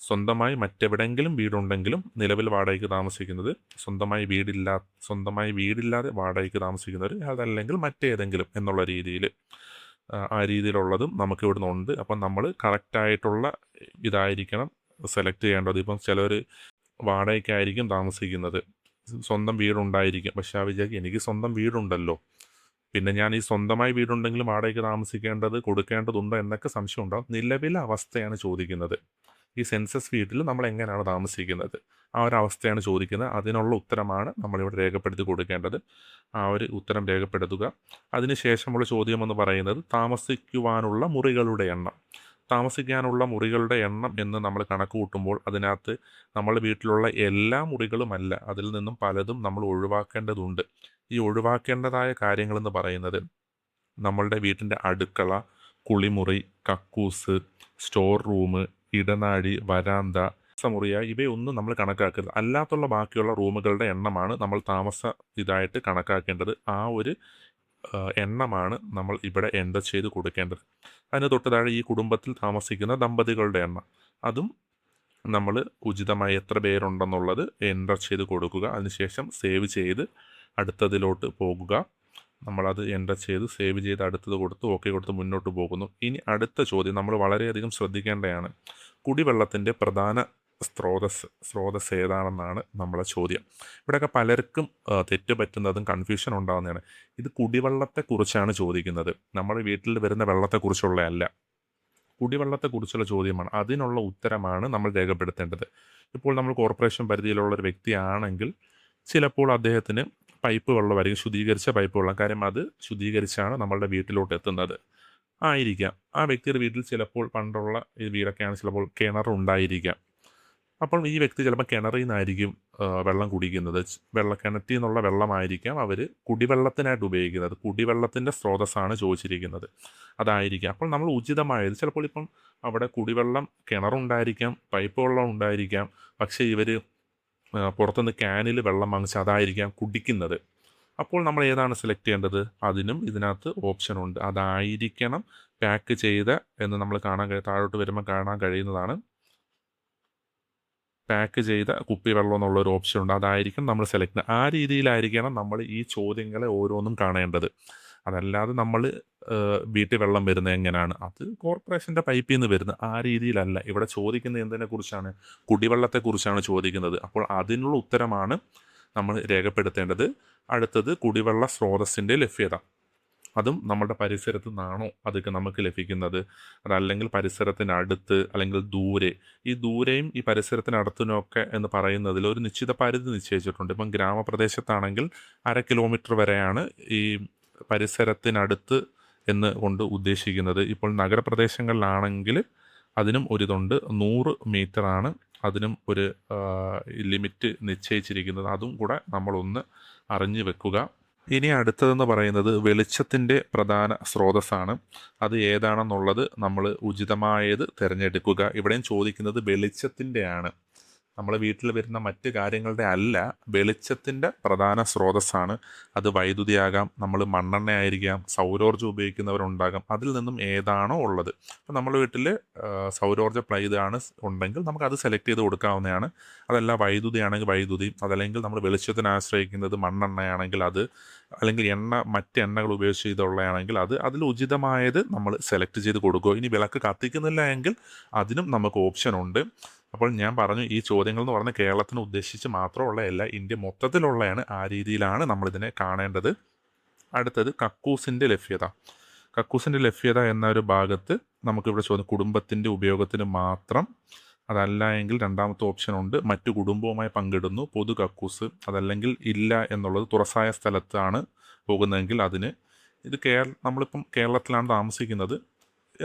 സ്വന്തമായി മറ്റെവിടെയെങ്കിലും വീടുണ്ടെങ്കിലും നിലവിൽ വാടകയ്ക്ക് താമസിക്കുന്നത്, സ്വന്തമായി വീടില്ലാതെ വാടകയ്ക്ക് താമസിക്കുന്നവർ, അതല്ലെങ്കിൽ മറ്റേതെങ്കിലും എന്നുള്ള രീതിയിൽ ആ രീതിയിലുള്ളതും നമുക്ക് ഇവിടുന്ന് ഉണ്ട്. അപ്പം നമ്മൾ കറക്റ്റായിട്ടുള്ള ഇതായിരിക്കണം സെലക്ട് ചെയ്യേണ്ടത്. ഇപ്പം ചിലർ വാടകയ്ക്കായിരിക്കും താമസിക്കുന്നത്, സ്വന്തം വീടുണ്ടായിരിക്കും, പക്ഷേ ആ വിചാരിക്കും എനിക്ക് സ്വന്തം വീടുണ്ടല്ലോ, പിന്നെ ഞാൻ ഈ സ്വന്തമായി വീടുണ്ടെങ്കിലും വാടകയ്ക്ക് താമസിക്കേണ്ടത് കൊടുക്കേണ്ടതുണ്ടോ എന്നൊക്കെ സംശയം ഉണ്ടാകും. നിലവിലെ അവസ്ഥയാണ് ചോദിക്കുന്നത്. ഈ സെൻസസ് വീട്ടിൽ നമ്മൾ എങ്ങനെയാണ് താമസിക്കുന്നത് ആ ഒരു അവസ്ഥയാണ് ചോദിക്കുന്നത്. അതിനുള്ള ഉത്തരമാണ് നമ്മളിവിടെ രേഖപ്പെടുത്തി കൊടുക്കേണ്ടത്. ആ ഒരു ഉത്തരം രേഖപ്പെടുത്തുക. അതിനുശേഷമുള്ള ചോദ്യമെന്ന് പറയുന്നത് താമസിക്കുവാനുള്ള മുറികളുടെ എണ്ണം. താമസിക്കാനുള്ള മുറികളുടെ എണ്ണം എന്ന് നമ്മൾ കണക്ക് കൂട്ടുമ്പോൾ അതിനകത്ത് നമ്മുടെ വീട്ടിലുള്ള എല്ലാ മുറികളുമല്ല, അതിൽ നിന്നും പലതും നമ്മൾ ഒഴിവാക്കേണ്ടതുണ്ട്. ഈ ഒഴിവാക്കേണ്ടതായ കാര്യങ്ങളെന്ന് പറയുന്നത് നമ്മളുടെ വീട്ടിൻ്റെ അടുക്കള, കുളിമുറി, കക്കൂസ്, സ്റ്റോർ റൂം, ഇടനാഴി, വരാന്ത, മുറിയ ഇവയൊന്നും നമ്മൾ കണക്കാക്കരുത്. അല്ലാത്തുള്ള ബാക്കിയുള്ള റൂമുകളുടെ എണ്ണമാണ് നമ്മൾ ഇതായിട്ട് കണക്കാക്കേണ്ടത്. ആ ഒരു എണ്ണമാണ് നമ്മൾ ഇവിടെ എൻ്റർ ചെയ്ത് കൊടുക്കേണ്ടത്. അതിന് തൊട്ട് താഴെ ഈ കുടുംബത്തിൽ താമസിക്കുന്ന ദമ്പതികളുടെ എണ്ണം, അതും നമ്മൾ ഉചിതമായി എത്ര പേരുണ്ടെന്നുള്ളത് എൻ്റർ ചെയ്ത് കൊടുക്കുക. അതിനുശേഷം സേവ് ചെയ്ത് അടുത്തതിലോട്ട് പോകുക. നമ്മളത് എൻ്റർ ചെയ്ത് സേവ് ചെയ്ത് അടുത്തത് കൊടുത്ത് ഓക്കെ കൊടുത്ത് മുന്നോട്ട് പോകുന്നു. ഇനി അടുത്ത ചോദ്യം നമ്മൾ വളരെയധികം ശ്രദ്ധിക്കേണ്ടതാണ്. കുടിവെള്ളത്തിൻ്റെ പ്രധാന സ്രോതസ് ഏതാണെന്നാണ് നമ്മളെ ചോദ്യം. ഇവിടെയൊക്കെ പലർക്കും തെറ്റ് പറ്റുന്നതും കൺഫ്യൂഷൻ ഉണ്ടാകുന്നതാണ്. ഇത് കുടിവെള്ളത്തെക്കുറിച്ചാണ് ചോദിക്കുന്നത്, നമ്മുടെ വീട്ടിൽ വരുന്ന വെള്ളത്തെക്കുറിച്ചുള്ളതല്ല, കുടിവെള്ളത്തെക്കുറിച്ചുള്ള ചോദ്യമാണ്. അതിനുള്ള ഉത്തരമാണ് നമ്മൾ രേഖപ്പെടുത്തേണ്ടത്. ഇപ്പോൾ നമ്മൾ കോർപ്പറേഷൻ പരിധിയിലുള്ള ഒരു വ്യക്തിയാണെങ്കിൽ ചിലപ്പോൾ അദ്ദേഹത്തിന് പൈപ്പ് വെള്ളമായിരിക്കും, ശുദ്ധീകരിച്ച പൈപ്പ് വെള്ളം. കാര്യം അത് ശുദ്ധീകരിച്ചാണ് നമ്മളുടെ വീട്ടിലോട്ട് എത്തുന്നത് ആയിരിക്കാം. ആ വ്യക്തിയുടെ വീട്ടിൽ ചിലപ്പോൾ പണ്ടുള്ള ഈ വീടൊക്കെയാണ്, ചിലപ്പോൾ കിണറുണ്ടായിരിക്കാം. അപ്പോൾ ഈ വ്യക്തി ചിലപ്പോൾ കിണറിൽ നിന്നായിരിക്കും വെള്ളം കുടിക്കുന്നത്. കിണറ്റിൽ നിന്നുള്ള വെള്ളമായിരിക്കാം അവർ കുടിവെള്ളത്തിനായിട്ട് ഉപയോഗിക്കുന്നത്. കുടിവെള്ളത്തിൻ്റെ സ്രോതസ്സാണ് ചോദിച്ചിരിക്കുന്നത്, അതായിരിക്കാം. അപ്പോൾ നമ്മൾ ഉചിതമായത്, ചിലപ്പോൾ ഇപ്പം അവിടെ കുടിവെള്ളം കിണറുണ്ടായിരിക്കാം, പൈപ്പ് വെള്ളം ഉണ്ടായിരിക്കാം, പക്ഷേ ഇവർ പുറത്തുനിന്ന് ക്യാനിൽ വെള്ളം വാങ്ങിച്ച് അതായിരിക്കാം കുടിക്കുന്നത്. അപ്പോൾ നമ്മൾ ഏതാണ് സെലക്ട് ചെയ്യേണ്ടത്? അതിനും ഇതിനകത്ത് ഓപ്ഷനുണ്ട്. അതായിരിക്കണം പാക്ക് ചെയ്ത എന്ന് നമ്മൾ താഴോട്ട് വരുമ്പോൾ കാണാൻ കഴിയുന്നതാണ്. പാക്ക് ചെയ്ത കുപ്പിവെള്ളം എന്നുള്ളൊരു ഓപ്ഷൻ ഉണ്ട്, അതായിരിക്കും നമ്മൾ സെലക്ട് ചെയ്യുന്നത്. ആ രീതിയിലായിരിക്കണം നമ്മൾ ഈ ചോദ്യങ്ങളെ ഓരോന്നും കാണേണ്ടത്. അതല്ലാതെ നമ്മൾ വീട്ടിൽ വെള്ളം വരുന്നത് എങ്ങനെയാണ്, അത് കോർപ്പറേഷൻ്റെ പൈപ്പിൽ നിന്ന് വരുന്നത്, ആ രീതിയിലല്ല. ഇവിടെ ചോദിക്കുന്നത് എന്തിനെക്കുറിച്ചാണ്? കുടിവെള്ളത്തെക്കുറിച്ചാണ് ചോദിക്കുന്നത്. അപ്പോൾ അതിനുള്ള ഉത്തരമാണ് നമ്മൾ രേഖപ്പെടുത്തേണ്ടത്. അടുത്തത് കുടിവെള്ള സ്രോതസ്സിൻ്റെ ലഭ്യത. അതും നമ്മുടെ പരിസരത്തു നിന്നാണോ അതൊക്കെ നമുക്ക് ലഭിക്കുന്നത്, അതല്ലെങ്കിൽ പരിസരത്തിനടുത്ത് അല്ലെങ്കിൽ ദൂരെ. ഈ ദൂരെയും ഈ പരിസരത്തിനടുത്തിനൊക്കെ എന്ന് പറയുന്നതിൽ ഒരു നിശ്ചിത പരിധി നിശ്ചയിച്ചിട്ടുണ്ട്. ഇപ്പം ഗ്രാമപ്രദേശത്താണെങ്കിൽ 1/2 കിലോമീറ്റർ വരെയാണ് ഈ പരിസരത്തിനടുത്ത് എന്ന് കൊണ്ട് ഉദ്ദേശിക്കുന്നത്. ഇപ്പോൾ നഗരപ്രദേശങ്ങളിലാണെങ്കിൽ അതിനും ഒരിതുണ്ട്, 100 മീറ്ററാണ് അതിനും ഒരു ലിമിറ്റ് നിശ്ചയിച്ചിരിക്കുന്നത്. അതും കൂടെ നമ്മളൊന്ന് അറിഞ്ഞു വെക്കുക. ഇനി അടുത്തതെന്ന് പറയുന്നത് വെളിച്ചത്തിൻ്റെ പ്രധാന സ്രോതസ്സാണ്. അത് ഏതാണെന്നുള്ളത് നമ്മൾ ഉചിതമായത് തിരഞ്ഞെടുക്കുക. ഇവിടെയും ചോദിക്കുന്നത് വെളിച്ചത്തിൻ്റെയാണ്, നമ്മളെ വീട്ടിൽ വരുന്ന മറ്റ് കാര്യങ്ങളുടെ അല്ല, വെളിച്ചത്തിൻ്റെ പ്രധാന സ്രോതസ്സാണ്. അത് വൈദ്യുതിയാകാം, നമ്മൾ മണ്ണെണ്ണ ആയിരിക്കാം, സൗരോർജ്ജം ഉപയോഗിക്കുന്നവരുണ്ടാകാം, അതിൽ നിന്നും ഏതാണോ ഉള്ളത്. അപ്പോൾ നമ്മുടെ വീട്ടിൽ സൗരോർജ്ജ ഇതാണ് ഉണ്ടെങ്കിൽ നമുക്കത് സെലക്ട് ചെയ്ത് കൊടുക്കാവുന്നതാണ്. അതല്ല വൈദ്യുതിയാണെങ്കിൽ വൈദ്യുതി, അതല്ലെങ്കിൽ നമ്മൾ വെളിച്ചത്തിന് ആശ്രയിക്കുന്നത് മണ്ണെണ്ണയാണെങ്കിൽ അത്, അല്ലെങ്കിൽ മറ്റ് എണ്ണകൾ ഉപയോഗിച്ച് ചെയ്തുള്ളതാണെങ്കിൽ അത്, അതിൽ ഉചിതമായത് നമ്മൾ സെലക്ട് ചെയ്ത് കൊടുക്കുക. ഇനി വിളക്ക് കത്തിക്കുന്നില്ല എങ്കിൽ അതിനും നമുക്ക് ഓപ്ഷൻ ഉണ്ട്. അപ്പോൾ ഞാൻ പറഞ്ഞു ഈ ചോദ്യങ്ങൾ എന്ന് പറഞ്ഞാൽ കേരളത്തിന് ഉദ്ദേശിച്ച് മാത്രമുള്ളതല്ല, ഇന്ത്യ മൊത്തത്തിലുള്ളതാണ്. ആ രീതിയിലാണ് നമ്മളിതിനെ കാണേണ്ടത്. അടുത്തത് കക്കൂസിൻ്റെ ലഭ്യത. കക്കൂസിൻ്റെ ലഭ്യത എന്ന ഒരു ഭാഗത്ത് നമുക്കിവിടെ ചോദ്യം കുടുംബത്തിൻ്റെ ഉപയോഗത്തിന് മാത്രം, അതല്ല എങ്കിൽ രണ്ടാമത്തെ ഓപ്ഷൻ ഉണ്ട് മറ്റു കുടുംബവുമായി പങ്കിടുന്നു പൊതു കക്കൂസ്, അതല്ലെങ്കിൽ ഇല്ല എന്നുള്ളത് തുറസായ സ്ഥലത്താണ് പോകുന്നതെങ്കിൽ അതിന്. ഇത് നമ്മളിപ്പം കേരളത്തിലാണ് താമസിക്കുന്നത്,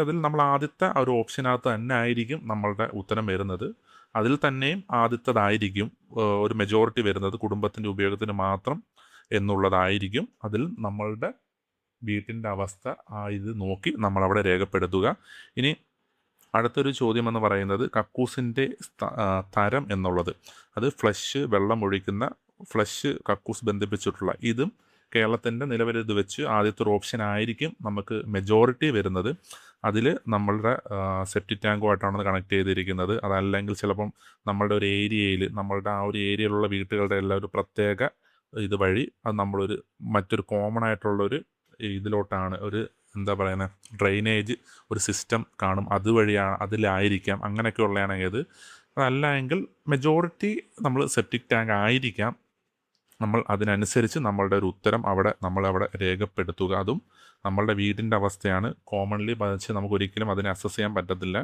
അതിൽ നമ്മൾ ആദ്യത്തെ ഒരു ഓപ്ഷനകത്ത് തന്നെ ആയിരിക്കും നമ്മളുടെ ഉത്തരം വരുന്നത്. അതിൽ തന്നെയും ആദ്യത്തേതായിരിക്കും ഒരു മെജോറിറ്റി വരുന്നത് കുടുംബത്തിൻ്റെ ഉപയോഗത്തിന് മാത്രം എന്നുള്ളതായിരിക്കും. അതിൽ നമ്മളുടെ വീട്ടിൻ്റെ അവസ്ഥ ഇത് നോക്കി നമ്മളവിടെ രേഖപ്പെടുത്തുക. ഇനി അടുത്തൊരു ചോദ്യം എന്ന് പറയുന്നത് കക്കൂസിൻ്റെ തരം എന്നുള്ളത്. അത് ഫ്ലഷ്, വെള്ളം ഒഴിക്കുന്ന ഫ്ലഷ് കക്കൂസ് ബന്ധിപ്പിച്ചിട്ടുള്ള ഇതും കേരളത്തിൻ്റെ നിലവിലിത് വെച്ച് ആദ്യത്തെ ഒരു ഓപ്ഷൻ ആയിരിക്കും നമുക്ക് മെജോറിറ്റി വരുന്നത്. അതിൽ നമ്മളുടെ സെപ്റ്റിക് ടാങ്കുമായിട്ടാണ് കണക്ട് ചെയ്തിരിക്കുന്നത്. അതല്ലെങ്കിൽ ചിലപ്പം നമ്മളുടെ ഒരു ഏരിയയിൽ, നമ്മളുടെ ആ ഒരു ഏരിയയിലുള്ള വീട്ടുകളുടെ എല്ലാം ഒരു പ്രത്യേക ഇത് വഴി അത് നമ്മളൊരു മറ്റൊരു കോമൺ ആയിട്ടുള്ളൊരു ഇതിലോട്ടാണ് ഒരു എന്താ പറയുന്നത് ഡ്രെയിനേജ് ഒരു സിസ്റ്റം കാണും, അതുവഴിയാണ് അതിലായിരിക്കാം, അങ്ങനെയൊക്കെ ഉള്ളതാണെങ്കിൽ അത്. അതല്ല എങ്കിൽ മെജോറിറ്റി നമ്മൾ സെപ്റ്റിക് ടാങ്ക് ആയിരിക്കാം. നമ്മൾ അതിനനുസരിച്ച് നമ്മളുടെ ഒരു ഉത്തരം നമ്മളവിടെ രേഖപ്പെടുത്തുക. അതും നമ്മളുടെ വീടിൻ്റെ അവസ്ഥയാണ് കോമൺലി ബാധിച്ച് നമുക്കൊരിക്കലും അതിനെ അസസ് ചെയ്യാൻ പറ്റത്തില്ല.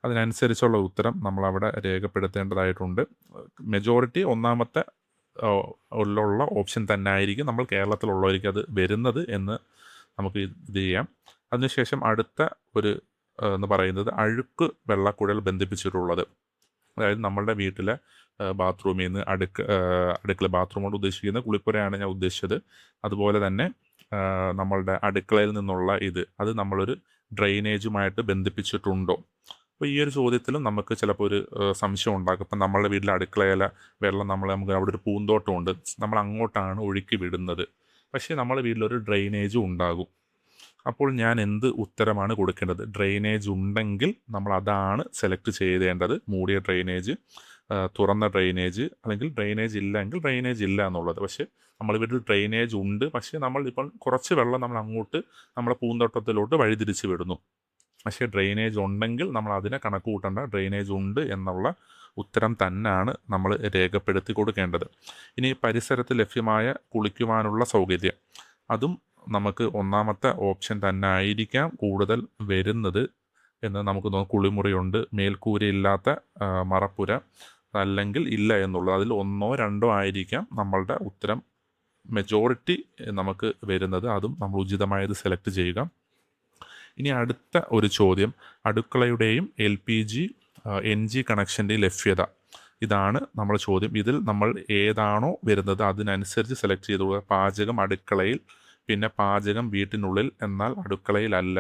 അതിനനുസരിച്ചുള്ള ഉത്തരം നമ്മളവിടെ രേഖപ്പെടുത്തേണ്ടതായിട്ടുണ്ട്. മെജോറിറ്റി ഒന്നാമത്തെ ഉള്ള ഓപ്ഷൻ തന്നെ ആയിരിക്കും നമ്മൾ കേരളത്തിലുള്ളവർക്ക് അത് വരുന്നത് എന്ന് നമുക്ക് ഇത് ചെയ്യാം. അതിനുശേഷം അടുത്ത ഒരു എന്ന് പറയുന്നത് അഴുക്ക് വെള്ളക്കുഴൽ ബന്ധിപ്പിച്ചിട്ടുള്ളത്. അതായത് നമ്മളുടെ വീട്ടിലെ ബാത്റൂമിൽ നിന്ന് അടുക്കള ബാത്റൂം കൊണ്ട് ഉദ്ദേശിക്കുന്ന കുളിപ്പുരയാണ് ഞാൻ ഉദ്ദേശിച്ചത്. അതുപോലെ തന്നെ നമ്മളുടെ അടുക്കളയിൽ നിന്നുള്ള അത് നമ്മളൊരു ഡ്രെയിനേജുമായിട്ട് ബന്ധിപ്പിച്ചിട്ടുണ്ടോ. അപ്പോൾ ഈ ഒരു ചോദ്യത്തിലും നമുക്ക് ചിലപ്പോൾ ഒരു സംശയം ഉണ്ടാകും. ഇപ്പം നമ്മളുടെ വീട്ടിലെ അടുക്കളയിലെ വെള്ളം നമുക്ക് അവിടെ ഒരു പൂന്തോട്ടമുണ്ട്, നമ്മൾ അങ്ങോട്ടാണ് ഒഴുക്കി വിടുന്നത്, പക്ഷേ നമ്മുടെ വീട്ടിലൊരു ഡ്രെയിനേജും ഉണ്ടാകും. അപ്പോൾ ഞാൻ എന്ത് ഉത്തരമാണ് കൊടുക്കേണ്ടത്? ഡ്രെയിനേജ് ഉണ്ടെങ്കിൽ നമ്മൾ അതാണ് സെലക്ട് ചെയ്തേണ്ടത്. മൂടിയ ഡ്രെയിനേജ്, തുറന്ന ഡ്രെയിനേജ്, അല്ലെങ്കിൽ ഡ്രെയിനേജ് ഇല്ല എങ്കിൽ ഡ്രെയിനേജ് ഇല്ല എന്നുള്ളത്. പക്ഷേ നമ്മൾ വീട്ടിൽ ഡ്രെയിനേജ് ഉണ്ട്, പക്ഷേ നമ്മളിപ്പോൾ കുറച്ച് വെള്ളം നമ്മൾ അങ്ങോട്ട് നമ്മുടെ പൂന്തോട്ടത്തിലോട്ട് വഴിതിരിച്ച് വിടുന്നു. പക്ഷേ ഡ്രെയിനേജ് ഉണ്ടെങ്കിൽ നമ്മൾ അതിനെ കണക്ക് കൂട്ടേണ്ട, ഡ്രെയിനേജ് ഉണ്ട് എന്നുള്ള ഉത്തരം തന്നെയാണ് നമ്മൾ രേഖപ്പെടുത്തി കൊടുക്കേണ്ടത്. ഇനി പരിസരത്ത് ലഭ്യമായ കുളിക്കുവാനുള്ള സൗകര്യം, അതും നമുക്ക് ഒന്നാമത്തെ ഓപ്ഷൻ തന്നെ ആയിരിക്കാം കൂടുതൽ വരുന്നത് എന്ന് നമുക്ക് തോന്നുന്നു. കുളിമുറിയുണ്ട്, മേൽക്കൂരയില്ലാത്ത മറപ്പുര, അല്ലെങ്കിൽ ഇല്ല എന്നുള്ളത്. അതിൽ ഒന്നോ രണ്ടോ ആയിരിക്കാം നമ്മളുടെ ഉത്തരം മെജോറിറ്റി നമുക്ക് വരുന്നത്. അതും നമ്മൾ ഉചിതമായത് സെലക്ട് ചെയ്യുക. ഇനി അടുത്ത ഒരു ചോദ്യം അടുക്കളയുടെയും LPG NG കണക്ഷൻ്റെ ലഭ്യത. ഇതാണ് നമ്മുടെ ചോദ്യം. ഇതിൽ നമ്മൾ ഏതാണോ വരുന്നത് അതിനനുസരിച്ച് സെലക്ട് ചെയ്തു. പാചകം അടുക്കളയിൽ, പിന്നെ പാചകം വീട്ടിനുള്ളിൽ എന്നാൽ അടുക്കളയിലല്ല.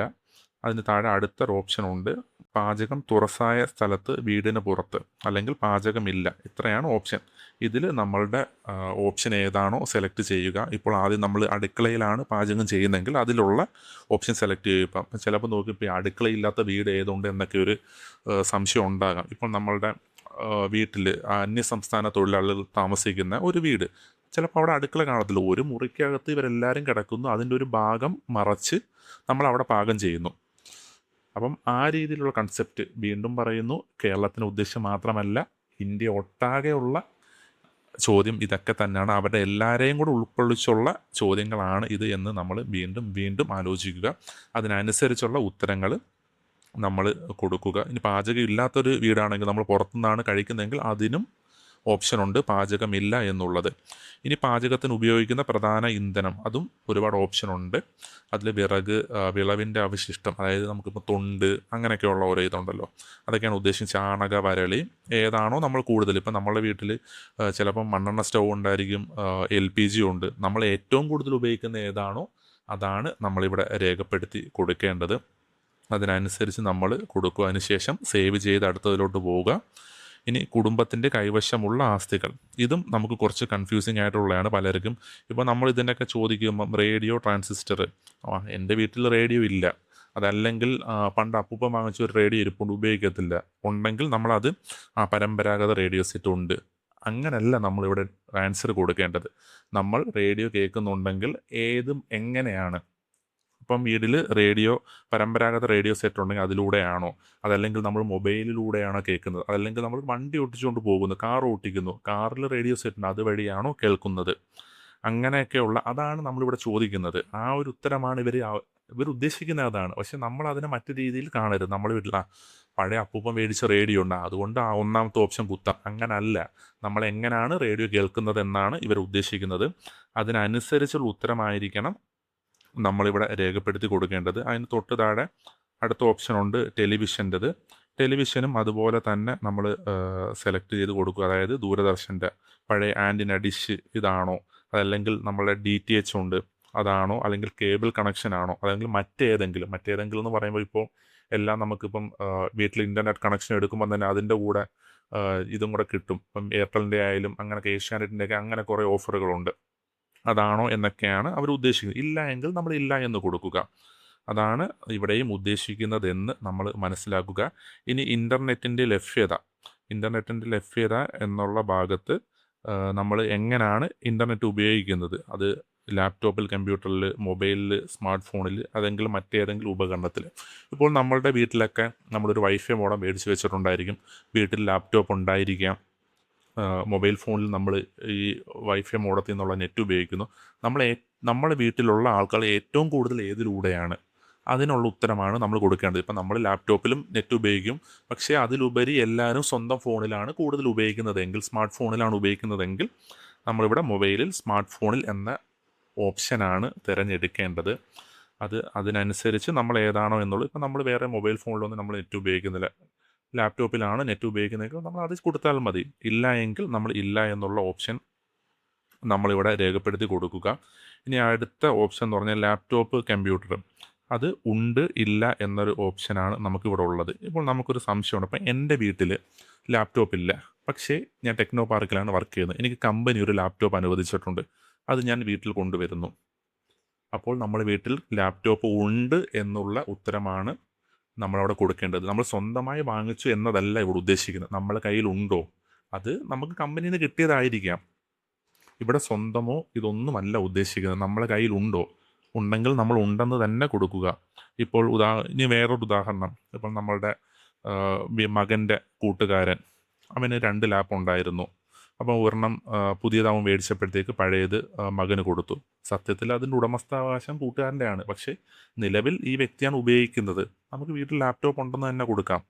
അതിന് താഴെ അടുത്തൊരു ഓപ്ഷൻ ഉണ്ട്, പാചകം തുറസായ സ്ഥലത്ത് വീടിന് പുറത്ത്, അല്ലെങ്കിൽ പാചകമില്ല. ഇത്രയാണ് ഓപ്ഷൻ. ഇതിൽ നമ്മളുടെ ഓപ്ഷൻ ഏതാണോ സെലക്ട് ചെയ്യുക. ഇപ്പോൾ ആദ്യം നമ്മൾ അടുക്കളയിലാണ് പാചകം ചെയ്യുന്നതെങ്കിൽ അതിലുള്ള ഓപ്ഷൻ സെലക്ട് ചെയ്യുക. ഇപ്പം ചിലപ്പോൾ നോക്കി ഇപ്പോൾ അടുക്കളയില്ലാത്ത വീട് ഏതുണ്ട് എന്നൊക്കെ ഒരു സംശയം ഉണ്ടാകാം. ഇപ്പോൾ നമ്മളുടെ വീട്ടിൽ അന്യസംസ്ഥാന തൊഴിലാളികൾ താമസിക്കുന്ന ഒരു വീട്, ചിലപ്പോൾ അവിടെ അടുക്കള കാണത്തില്ല. ഒരു മുറിക്കകത്ത് ഇവരെല്ലാവരും കിടക്കുന്നു, അതിൻ്റെ ഒരു ഭാഗം മറച്ച് നമ്മളവിടെ പാകം ചെയ്യുന്നു. അപ്പം ആ രീതിയിലുള്ള കൺസെപ്റ്റ് വീണ്ടും പറയുന്നു, കേരളത്തിന് ഉദ്ദേശം മാത്രമല്ല ഇന്ത്യ ഒട്ടാകെയുള്ള ചോദ്യം ഇതൊക്കെ തന്നെയാണ്. അവരുടെ എല്ലാവരെയും കൂടെ ഉൾക്കൊള്ളിച്ചുള്ള ചോദ്യങ്ങളാണ് ഇത് എന്ന് നമ്മൾ വീണ്ടും വീണ്ടും ആലോചിക്കുക. അതിനനുസരിച്ചുള്ള ഉത്തരങ്ങൾ നമ്മൾ കൊടുക്കുക. ഇനി പാചകം ഇല്ലാത്തൊരു വീടാണെങ്കിൽ, നമ്മൾ പുറത്തുനിന്നാണ് കഴിക്കുന്നതെങ്കിൽ അതിനും ഓപ്ഷനുണ്ട് പാചകമില്ല എന്നുള്ളത്. ഇനി പാചകത്തിന് ഉപയോഗിക്കുന്ന പ്രധാന ഇന്ധനം, അതും ഒരുപാട് ഓപ്ഷനുണ്ട്. അതിൽ വിറക്, വിളവിൻ്റെ അവശിഷ്ടം, അതായത് നമുക്കിപ്പോൾ തൊണ്ട് അങ്ങനെയൊക്കെയുള്ള ഓരോ ഇതുണ്ടല്ലോ, അതൊക്കെയാണ് ഉദ്ദേശിച്ചത്. ചാണക, വരളി, ഏതാണോ നമ്മൾ കൂടുതൽ. ഇപ്പം നമ്മളുടെ വീട്ടിൽ ചിലപ്പം മണ്ണെണ്ണ സ്റ്റൗ ഉണ്ടായിരിക്കും, LPG ഉണ്ട്. നമ്മൾ ഏറ്റവും കൂടുതൽ ഉപയോഗിക്കുന്ന ഏതാണോ അതാണ് നമ്മളിവിടെ രേഖപ്പെടുത്തി കൊടുക്കേണ്ടത്. അതിനനുസരിച്ച് നമ്മൾ കൊടുക്കുക. അതിനുശേഷം സേവ് ചെയ്ത് അടുത്തതിലോട്ട് പോവുക. ഇനി കുടുംബത്തിൻ്റെ കൈവശമുള്ള ആസ്തികൾ, ഇതും നമുക്ക് കുറച്ച് കൺഫ്യൂസിങ് ആയിട്ടുള്ളതാണ് പലർക്കും. ഇപ്പോൾ നമ്മൾ ഇതിൻ്റെയൊക്കെ ചോദിക്കുമ്പം റേഡിയോ, ട്രാൻസിസ്റ്റർ, എൻ്റെ വീട്ടിൽ റേഡിയോ ഇല്ല, അതല്ലെങ്കിൽ പണ്ട് അപ്പൂപ്പൻ വാങ്ങിച്ച ഒരു റേഡിയോ ഇരിപ്പുണ്ട്, ഉപയോഗിക്കത്തില്ല. ഉണ്ടെങ്കിൽ നമ്മളത് പരമ്പരാഗത റേഡിയോ സെറ്റ് ഉണ്ട്. അങ്ങനെയല്ല നമ്മളിവിടെ ആൻസർ കൊടുക്കേണ്ടത്. നമ്മൾ റേഡിയോ കേൾക്കുന്നുണ്ടെങ്കിൽ എങ്ങനെയാണ്, ഇപ്പം വീട്ടിൽ റേഡിയോ പരമ്പരാഗത റേഡിയോ സെറ്റ് ഉണ്ടെങ്കിൽ അതിലൂടെയാണോ, അതല്ലെങ്കിൽ നമ്മൾ മൊബൈലിലൂടെയാണോ കേൾക്കുന്നത്, അതല്ലെങ്കിൽ നമ്മൾ വണ്ടി ഓട്ടിച്ചുകൊണ്ട് പോകുന്നു, കാർ ഓട്ടിക്കുന്നു, കാറിൽ റേഡിയോ സെറ്റ് ഉണ്ട് അതുവഴിയാണോ കേൾക്കുന്നത്, അങ്ങനെയൊക്കെയുള്ള അതാണ് നമ്മളിവിടെ ചോദിക്കുന്നത്. ആ ഒരു ഉത്തരമാണ് ഇവർ ഉദ്ദേശിക്കുന്നത് അതാണ്. പക്ഷെ നമ്മൾ അതിനെ മറ്റു രീതിയിൽ കാണരുത്. നമ്മൾ വീട്ടിൽ പഴയ അപ്പൂപ്പൻ മേടിച്ച റേഡിയോ ഉണ്ട് അതുകൊണ്ട് ആ ഒന്നാമത്തെ ഓപ്ഷൻ കുത്താം, അങ്ങനല്ല. നമ്മൾ എങ്ങനെയാണ് റേഡിയോ കേൾക്കുന്നത് എന്നാണ് ഇവർ ഉദ്ദേശിക്കുന്നത്. അതിനനുസരിച്ചുള്ള ഉത്തരമായിരിക്കണം നമ്മളിവിടെ രേഖപ്പെടുത്തി കൊടുക്കേണ്ടത്. അതിന് തൊട്ട് താഴെ അടുത്ത ഓപ്ഷനുണ്ട് ടെലിവിഷൻ്റെത്. ടെലിവിഷനും അതുപോലെ തന്നെ നമ്മൾ സെലക്ട് ചെയ്ത് കൊടുക്കുക. അതായത് ദൂരദർശൻ്റെ പഴയ ആൻറ്റിന ഡിഷ് ഇതാണോ, അതല്ലെങ്കിൽ നമ്മളുടെ DTH ഉണ്ട് അതാണോ, അല്ലെങ്കിൽ കേബിൾ കണക്ഷൻ ആണോ, അല്ലെങ്കിൽ മറ്റേതെങ്കിലും എന്ന് പറയുമ്പോൾ ഇപ്പോൾ എല്ലാം നമുക്കിപ്പം വീട്ടിൽ ഇൻ്റർനെറ്റ് കണക്ഷൻ എടുക്കുമ്പോൾ തന്നെ അതിൻ്റെ കൂടെ ഇതും കൂടെ കിട്ടും. ഇപ്പം എയർടെലിൻ്റെ ആയാലും അങ്ങനെ ഏഷ്യാനെറ്റിൻ്റെയൊക്കെ അങ്ങനെ കുറേ ഓഫറുകളുണ്ട്. അതാണോ എന്നൊക്കെയാണ് അവർ ഉദ്ദേശിക്കുന്നത്. ഇല്ല എങ്കിൽ നമ്മൾ ഇല്ല എന്ന് കൊടുക്കുക. അതാണ് ഇവിടെയും ഉദ്ദേശിക്കുന്നതെന്ന് നമ്മൾ മനസ്സിലാക്കുക. ഇനി ഇൻ്റർനെറ്റിൻ്റെ ലഭ്യത എന്നുള്ള ഭാഗത്ത് നമ്മൾ എങ്ങനെയാണ് ഇൻ്റർനെറ്റ് ഉപയോഗിക്കുന്നത്, അത് ലാപ്ടോപ്പിൽ, കമ്പ്യൂട്ടറിൽ, മൊബൈലിൽ, സ്മാർട്ട് ഫോണിൽ, അതെങ്കിലും മറ്റേതെങ്കിലും ഉപകരണത്തിൽ. ഇപ്പോൾ നമ്മളുടെ വീട്ടിലൊക്കെ നമ്മളൊരു വൈഫൈ മോഡം മേടിച്ച് വെച്ചിട്ടുണ്ടായിരിക്കും, വീട്ടിൽ ലാപ്ടോപ്പ് ഉണ്ടായിരിക്കാം, മൊബൈൽ ഫോണിൽ നമ്മൾ ഈ വൈഫൈ മോഡത്തിൽ നിന്നുള്ള നെറ്റ് ഉപയോഗിക്കുന്നു. നമ്മുടെ വീട്ടിലുള്ള ആൾക്കാർ ഏറ്റവും കൂടുതൽ ഏതിലൂടെയാണ്, അതിനുള്ള ഉത്തരമാണ് നമ്മൾ കൊടുക്കേണ്ടത്. ഇപ്പം നമ്മൾ ലാപ്ടോപ്പിലും നെറ്റ് ഉപയോഗിക്കും, പക്ഷേ അതിലുപരി എല്ലാവരും സ്വന്തം ഫോണിലാണ് കൂടുതൽ ഉപയോഗിക്കുന്നതെങ്കിൽ, സ്മാർട്ട് ഫോണിലാണ് ഉപയോഗിക്കുന്നതെങ്കിൽ നമ്മളിവിടെ മൊബൈലിൽ സ്മാർട്ട് ഫോണിൽ എന്ന ഓപ്ഷനാണ് തിരഞ്ഞെടുക്കേണ്ടത്. അതിനനുസരിച്ച് നമ്മൾ ഏതാണോ എന്നുള്ളത്, ഇപ്പം നമ്മൾ വേറെ മൊബൈൽ ഫോണിലൊന്നും നമ്മൾ നെറ്റ് ഉപയോഗിക്കുന്നില്ല, ലാപ്ടോപ്പിലാണ് നെറ്റ് ഉപയോഗിക്കുന്നതെങ്കിൽ നമ്മൾ അത് കൊടുത്താൽ മതി. ഇല്ല എങ്കിൽ നമ്മൾ ഇല്ല എന്നുള്ള ഓപ്ഷൻ നമ്മളിവിടെ രേഖപ്പെടുത്തി കൊടുക്കുക. ഇനി അടുത്ത ഓപ്ഷൻ എന്ന് പറഞ്ഞാൽ ലാപ്ടോപ്പ്, കമ്പ്യൂട്ടർ, അത് ഉണ്ട് ഇല്ല എന്നൊരു ഓപ്ഷനാണ് നമുക്കിവിടെ ഉള്ളത്. ഇപ്പോൾ നമുക്കൊരു സംശയമുണ്ട്. അപ്പം എൻ്റെ വീട്ടിൽ ലാപ്ടോപ്പ് ഇല്ല, പക്ഷേ ഞാൻ ടെക്നോ പാർക്കിലാണ് വർക്ക് ചെയ്യുന്നത്, എനിക്ക് കമ്പനി ഒരു ലാപ്ടോപ്പ് അനുവദിച്ചിട്ടുണ്ട്, അത് ഞാൻ വീട്ടിൽ കൊണ്ടുവരുന്നു. അപ്പോൾ നമ്മൾ വീട്ടിൽ ലാപ്ടോപ്പ് ഉണ്ട് എന്നുള്ള ഉത്തരമാണ് നമ്മളവിടെ കൊടുക്കേണ്ടത്. നമ്മൾ സ്വന്തമായി വാങ്ങിച്ചു എന്നതല്ല ഇവിടെ ഉദ്ദേശിക്കുന്നത്. നമ്മളെ കയ്യിലുണ്ടോ, അത് നമുക്ക് കമ്പനിയിൽ നിന്ന് കിട്ടിയതായിരിക്കാം. ഇവിടെ സ്വന്തമോ ഇതൊന്നുമല്ല ഉദ്ദേശിക്കുന്നത്. നമ്മളെ കയ്യിലുണ്ടോ, ഉണ്ടെങ്കിൽ നമ്മൾ ഉണ്ടെന്ന് തന്നെ കൊടുക്കുക. ഇപ്പോൾ ഇനി വേറൊരു ഉദാഹരണം. ഇപ്പോൾ നമ്മളുടെ മകൻ്റെ കൂട്ടുകാരൻ, അവന് 2 ലാപ്പ് ഉണ്ടായിരുന്നു. അപ്പോൾ ഒരെണ്ണം പുതിയതാവും മേടിച്ചപ്പോഴത്തേക്ക് പഴയത് മകന് കൊടുത്തു. സത്യത്തിൽ അതിൻ്റെ ഉടമസ്ഥാവകാശം കൂട്ടുകാരൻ്റെയാണ്, പക്ഷേ നിലവിൽ ഈ വ്യക്തിയാണ് ഉപയോഗിക്കുന്നത്. നമുക്ക് വീട്ടിൽ ലാപ്ടോപ്പ് ഉണ്ടെന്ന് തന്നെ കൊടുക്കാം.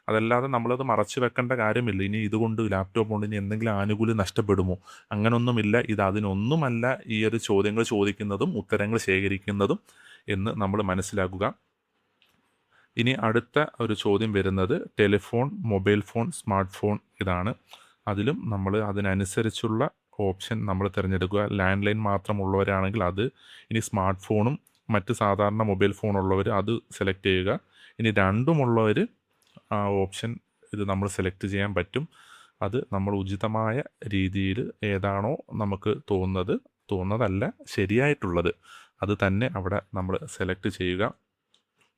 അതല്ലാതെ നമ്മളത് മറച്ചു വെക്കേണ്ട കാര്യമില്ല. ഇനി ഇതുകൊണ്ട് ലാപ്ടോപ്പ് കൊണ്ട് ഇനി എന്തെങ്കിലും ആനുകൂല്യം നഷ്ടപ്പെടുമോ, അങ്ങനൊന്നുമില്ല. അതിനൊന്നുമല്ല ഈ ഒരു ചോദ്യങ്ങൾ ചോദിക്കുന്നതും ഉത്തരങ്ങൾ ശേഖരിക്കുന്നതും എന്ന് നമ്മൾ മനസ്സിലാക്കുക. ഇനി അടുത്ത ഒരു ചോദ്യം വരുന്നത് telephone, mobile phone, smart phone ഇതാണ്. അതിലും നമ്മൾ അതിനനുസരിച്ചുള്ള ഓപ്ഷൻ നമ്മൾ തിരഞ്ഞെടുക്കുക. ലാൻഡ് ലൈൻ മാത്രമുള്ളവരാണെങ്കിൽ അത്, ഇനി സ്മാർട്ട് ഫോണും മറ്റ് സാധാരണ മൊബൈൽ ഫോണുള്ളവർ അത് സെലക്ട് ചെയ്യുക. ഇനി രണ്ടുമുള്ളവർ ആ ഓപ്ഷൻ ഇത് നമ്മൾ സെലക്ട് ചെയ്യാൻ പറ്റും. അത് നമ്മൾ ഉചിതമായ രീതിയിൽ ഏതാണോ നമുക്ക് തോന്നുന്നതല്ല ശരിയായിട്ടുള്ളത്, അത് തന്നെ അവിടെ നമ്മൾ സെലക്ട് ചെയ്യുക.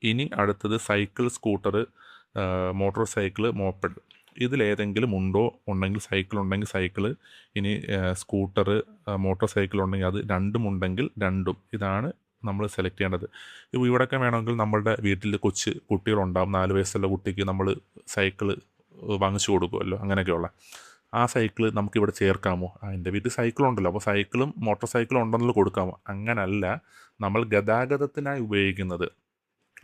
ഇനി അടുത്തത് cycle, scooter, motor cycle, moped, ഇതിലേതെങ്കിലും ഉണ്ടെങ്കിൽ സൈക്കിൾ ഉണ്ടെങ്കിൽ സൈക്കിള്, ഇനി സ്കൂട്ടർ, മോട്ടോർ സൈക്കിൾ ഉണ്ടെങ്കിൽ അത്, രണ്ടും ഉണ്ടെങ്കിൽ രണ്ടും, ഇതാണ് നമ്മൾ സെലക്ട് ചെയ്യേണ്ടത്. ഇപ്പോൾ ഇവിടെയൊക്കെ വേണമെങ്കിൽ നമ്മളുടെ വീട്ടിൽ കൊച്ചു കുട്ടികളുണ്ടാകും, 4 വയസ്സുള്ള കുട്ടിക്ക് നമ്മൾ സൈക്കിള് വാങ്ങിച്ചു കൊടുക്കുമല്ലോ, അങ്ങനെയൊക്കെയുള്ള ആ സൈക്കിള് നമുക്കിവിടെ ചേർക്കാമോ? എൻ്റെ വീട്ടിൽ സൈക്കിളുണ്ടല്ലോ, അപ്പോൾ സൈക്കിളും മോട്ടോർ സൈക്കിളും ഉണ്ടെന്നുള്ള കൊടുക്കാമോ? അങ്ങനല്ല, നമ്മൾ ഗതാഗതത്തിനായി ഉപയോഗിക്കുന്നത്.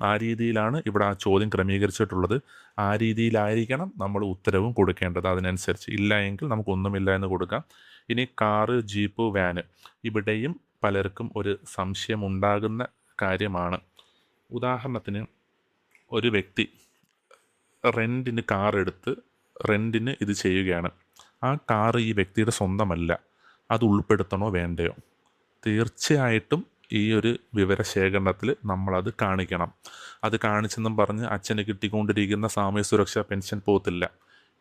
ആ രീതിയിലാണ് ഇവിടെ ആ ചോദ്യം ക്രമീകരിച്ചിട്ടുള്ളത്. ആ രീതിയിലായിരിക്കണം നമ്മൾ ഉത്തരവും കൊടുക്കേണ്ടത്. അതിനനുസരിച്ച് ഇല്ല എങ്കിൽ നമുക്കൊന്നുമില്ല എന്ന് കൊടുക്കാം. ഇനി കാറ്, ജീപ്പ്, വാന്, ഇവിടെയും പലർക്കും ഒരു സംശയമുണ്ടാകുന്ന കാര്യമാണ്. ഉദാഹരണത്തിന് ഒരു വ്യക്തി റെൻറ്റിന് കാറെടുത്ത് റെൻറ്റിന് ഇത് ചെയ്യുകയാണ്. ആ കാറ് ഈ വ്യക്തിയുടെ സ്വന്തമല്ല, അത് ഉൾപ്പെടുത്തണോ വേണ്ടയോ? തീർച്ചയായിട്ടും ഈ ഒരു വിവരശേഖരണത്തിൽ നമ്മളത് കാണിക്കണം. അത് കാണിച്ചെന്നും പറഞ്ഞ് അച്ഛന് കിട്ടിക്കൊണ്ടിരിക്കുന്ന സാമൂഹ്യ സുരക്ഷാ പെൻഷൻ പോകത്തില്ല.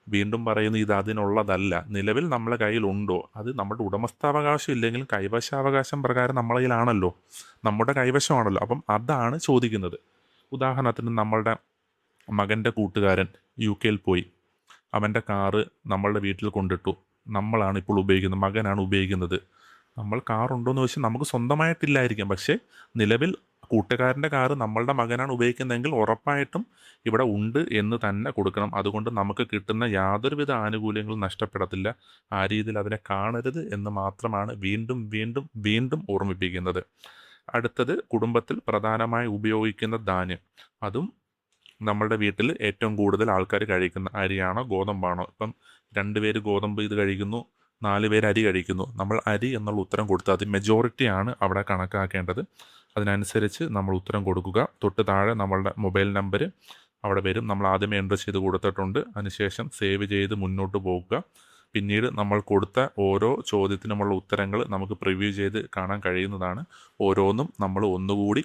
വീണ്ടും പറയുന്നു, ഇത് അതിനുള്ളതല്ല. നിലവിൽ നമ്മളെ കയ്യിലുണ്ടോ, അത് നമ്മുടെ ഉടമസ്ഥാവകാശം ഇല്ലെങ്കിലും കൈവശാവകാശം പ്രകാരം നമ്മളെ കയ്യിലാണല്ലോ, നമ്മുടെ കൈവശമാണല്ലോ. അപ്പം അതാണ് ചോദിക്കുന്നത്. ഉദാഹരണത്തിന് നമ്മളുടെ മകൻ്റെ കൂട്ടുകാരൻ UK പോയി, അവൻ്റെ കാറ് നമ്മളുടെ വീട്ടിൽ കൊണ്ടിട്ടു, നമ്മളാണ് ഇപ്പോൾ ഉപയോഗിക്കുന്നത്, മകനാണ് ഉപയോഗിക്കുന്നത്. നമ്മൾ കാറുണ്ടോയെന്ന് വെച്ചാൽ നമുക്ക് സ്വന്തമായിട്ടില്ലായിരിക്കാം, പക്ഷേ നിലവിൽ കൂട്ടുകാരൻ്റെ കാറ് നമ്മളുടെ മകനാണ് ഉപയോഗിക്കുന്നതെങ്കിൽ ഉറപ്പായിട്ടും ഇവിടെ ഉണ്ട് എന്ന് തന്നെ കൊടുക്കണം. അതുകൊണ്ട് നമുക്ക് കിട്ടുന്ന യാതൊരുവിധ ആനുകൂല്യങ്ങളും നഷ്ടപ്പെടത്തില്ല. ആ രീതിയിൽ അതിനെ കാണരുത് എന്ന് മാത്രമാണ് വീണ്ടും വീണ്ടും വീണ്ടും ഓർമ്മിപ്പിക്കുന്നത്. അടുത്തത്, കുടുംബത്തിൽ പ്രധാനമായി ഉപയോഗിക്കുന്ന ധാന്യം. അതും നമ്മളുടെ വീട്ടിൽ ഏറ്റവും കൂടുതൽ ആൾക്കാർ കഴിക്കുന്ന അരിയാണോ ഗോതമ്പാണോ? ഇപ്പം 2 പേര് ഗോതമ്പ് ഇത് കഴിക്കുന്നു, 4 പേര് അരി കഴിക്കുന്നു. നമ്മൾ അരി എന്നുള്ള ഉത്തരം കൊടുത്താൽ അത് മെജോറിറ്റിയാണ് അവിടെ കണക്കാക്കേണ്ടത്. അതിനനുസരിച്ച് നമ്മൾ ഉത്തരം കൊടുക്കുക. തൊട്ട് താഴെ നമ്മളുടെ മൊബൈൽ നമ്പർ അവിടെ വരും. നമ്മൾ ആദ്യമേ എൻ്റർ ചെയ്ത് കൊടുത്തിട്ടുണ്ട്. അതിനുശേഷം സേവ് ചെയ്ത് മുന്നോട്ട് പോകുക. പിന്നീട് നമ്മൾ കൊടുത്ത ഓരോ ചോദ്യത്തിനുമുള്ള ഉത്തരങ്ങൾ നമുക്ക് പ്രിവ്യൂ ചെയ്ത് കാണാൻ കഴിയുന്നതാണ്. ഓരോന്നും നമ്മൾ ഒന്നുകൂടി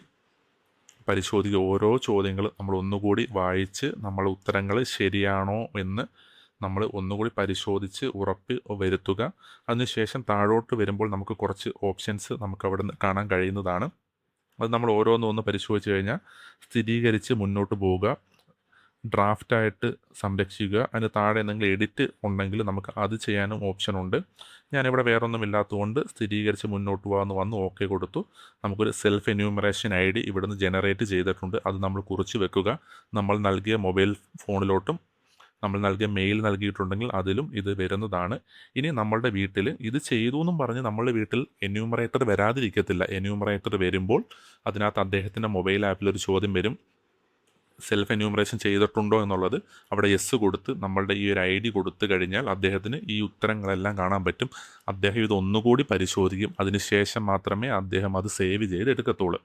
പരിശോധിക്കുക. ഓരോ ചോദ്യങ്ങൾ നമ്മൾ ഒന്നുകൂടി വായിച്ച് നമ്മൾ ഉത്തരങ്ങൾ ശരിയാണോ എന്ന് നമ്മൾ ഒന്നുകൂടി പരിശോധിച്ച് ഉറപ്പ് വരുത്തുക. അതിനുശേഷം താഴോട്ട് വരുമ്പോൾ നമുക്ക് കുറച്ച് ഓപ്ഷൻസ് നമുക്ക് അവിടെ നിന്ന് കാണാൻ കഴിയുന്നതാണ്. അത് നമ്മൾ ഓരോന്നും പരിശോധിച്ച് കഴിഞ്ഞാൽ സ്ഥിരീകരിച്ച് മുന്നോട്ട് പോവുക. ഡ്രാഫ്റ്റായിട്ട് സംരക്ഷിക്കുക. അതിന് താഴെ എന്തെങ്കിലും എഡിറ്റ് ഉണ്ടെങ്കിൽ നമുക്ക് അത് ചെയ്യാനും ഓപ്ഷനുണ്ട്. ഞാനിവിടെ വേറൊന്നും ഇല്ലാത്തതുകൊണ്ട് സ്ഥിരീകരിച്ച് മുന്നോട്ട് പോകാമെന്ന് വന്ന് ഓക്കെ കൊടുത്തു. നമുക്കൊരു സെൽഫ് എന്യൂമറേഷൻ ID ഇവിടുന്ന് ജനറേറ്റ് ചെയ്തിട്ടുണ്ട്. അത് നമ്മൾ കുറിച്ച് വെക്കുക. നമ്മൾ നൽകിയ മൊബൈൽ ഫോണിലോട്ടും നമ്മൾ നൽകിയ മെയിൽ നൽകിയിട്ടുണ്ടെങ്കിൽ അതിലും ഇത് വരുന്നതാണ്. ഇനി നമ്മളുടെ വീട്ടിൽ ഇത് ചെയ്തു എന്നും പറഞ്ഞ് നമ്മളുടെ വീട്ടിൽ എന്യൂമറേറ്റർ വരാതിരിക്കത്തില്ല. എന്യൂമറേറ്റർ വരുമ്പോൾ അതിനകത്ത് അദ്ദേഹത്തിൻ്റെ മൊബൈൽ ആപ്പിൽ ഒരു ചോദ്യം വരും, സെൽഫ് എന്യൂമറേഷൻ ചെയ്തിട്ടുണ്ടോ എന്നുള്ളത്. അവിടെ യെസ് കൊടുത്ത് നമ്മളുടെ ഈ ഒരു ID കൊടുത്തു കഴിഞ്ഞാൽ അദ്ദേഹത്തിന് ഈ ഉത്തരങ്ങളെല്ലാം കാണാൻ പറ്റും. അദ്ദേഹം ഇത് ഒന്നുകൂടി പരിശോധിക്കും. അതിനുശേഷം മാത്രമേ അദ്ദേഹം അത് സേവ് ചെയ്ത് എടുക്കത്തുള്ളൂ.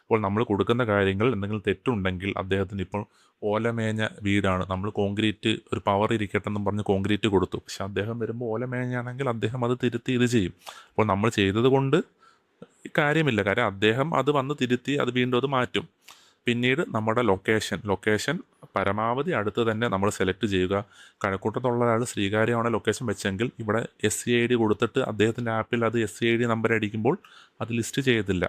അപ്പോൾ നമ്മൾ കൊടുക്കുന്ന കാര്യങ്ങൾ എന്തെങ്കിലും തെറ്റുണ്ടെങ്കിൽ, അദ്ദേഹത്തിന് ഇപ്പോൾ ഓലമേഞ്ഞ വീടാണ്, നമ്മൾ കോൺക്രീറ്റ് ഒരു പവർ ഇരിക്കട്ടെ എന്നും പറഞ്ഞ് കോൺക്രീറ്റ് കൊടുത്തു, പക്ഷെ അദ്ദേഹം വരുമ്പോൾ ഓലമേഞ്ഞാണെങ്കിൽ അദ്ദേഹം അത് തിരുത്തി ഇത് ചെയ്യും. അപ്പോൾ നമ്മൾ ചെയ്തത് കൊണ്ട് കാര്യമില്ല, കാര്യം അദ്ദേഹം അത് വന്ന് തിരുത്തി അത് വീണ്ടും അത് മാറ്റും. പിന്നീട് നമ്മുടെ ലൊക്കേഷൻ പരമാവധി അടുത്ത് തന്നെ നമ്മൾ സെലക്ട് ചെയ്യുക. കഴക്കൂട്ടത്തുള്ള ഒരാൾ ശ്രീകാര്യമാണ് ലൊക്കേഷൻ വെച്ചെങ്കിൽ ഇവിടെ SCID കൊടുത്തിട്ട് അദ്ദേഹത്തിൻ്റെ ആപ്പിൽ അത് SCID നമ്പർ അടിക്കുമ്പോൾ അത് ലിസ്റ്റ് ചെയ്യത്തില്ല.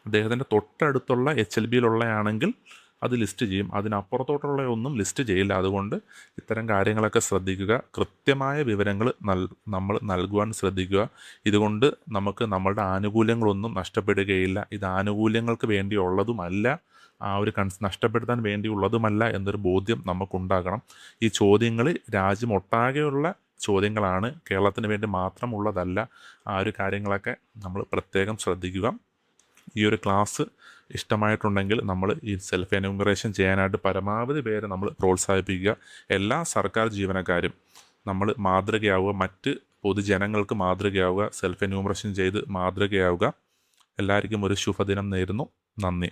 അദ്ദേഹത്തിൻ്റെ തൊട്ടടുത്തുള്ള HLBയിലുള്ളയാണെങ്കിൽ അത് ലിസ്റ്റ് ചെയ്യും. അതിനപ്പുറത്തോട്ടുള്ള ഒന്നും ലിസ്റ്റ് ചെയ്യില്ല. അതുകൊണ്ട് ഇത്തരം കാര്യങ്ങളൊക്കെ ശ്രദ്ധിക്കുക. കൃത്യമായ വിവരങ്ങൾ നമ്മൾ നൽകുവാൻ ശ്രദ്ധിക്കുക. ഇതുകൊണ്ട് നമുക്ക് നമ്മളുടെ ആനുകൂല്യങ്ങളൊന്നും നഷ്ടപ്പെടുകയില്ല. ഇത് ആനുകൂല്യങ്ങൾക്ക് വേണ്ടിയുള്ളതുമല്ല, ആ ഒരു നഷ്ടപ്പെടുത്താൻ വേണ്ടിയുള്ളതുമല്ല എന്നൊരു ബോധ്യം നമുക്കുണ്ടാകണം. ഈ ചോദ്യങ്ങൾ രാജ്യമൊട്ടാകെയുള്ള ചോദ്യങ്ങളാണ്, കേരളത്തിന് വേണ്ടി മാത്രമുള്ളതല്ല. ആ ഒരു കാര്യങ്ങളൊക്കെ നമ്മൾ പ്രത്യേകം ശ്രദ്ധിക്കുക. ഈ ഒരു ക്ലാസ് ഇഷ്ടമായിട്ടുണ്ടെങ്കിൽ നമ്മൾ ഈ സെൽഫ് എന്യൂമറേഷൻ ചെയ്യാനായിട്ട് പരമാവധി പേരെ നമ്മൾ പ്രോത്സാഹിപ്പിക്കുക. എല്ലാ സർക്കാർ ജീവനക്കാരും നമ്മൾ മാതൃകയാവുക, മറ്റ് പൊതുജനങ്ങൾക്ക് മാതൃകയാവുക, സെൽഫ് എന്യൂമറേഷൻ ചെയ്ത് മാതൃകയാവുക. എല്ലാവർക്കും ഒരു ശുഭദിനം നേരുന്നു. നന്ദി.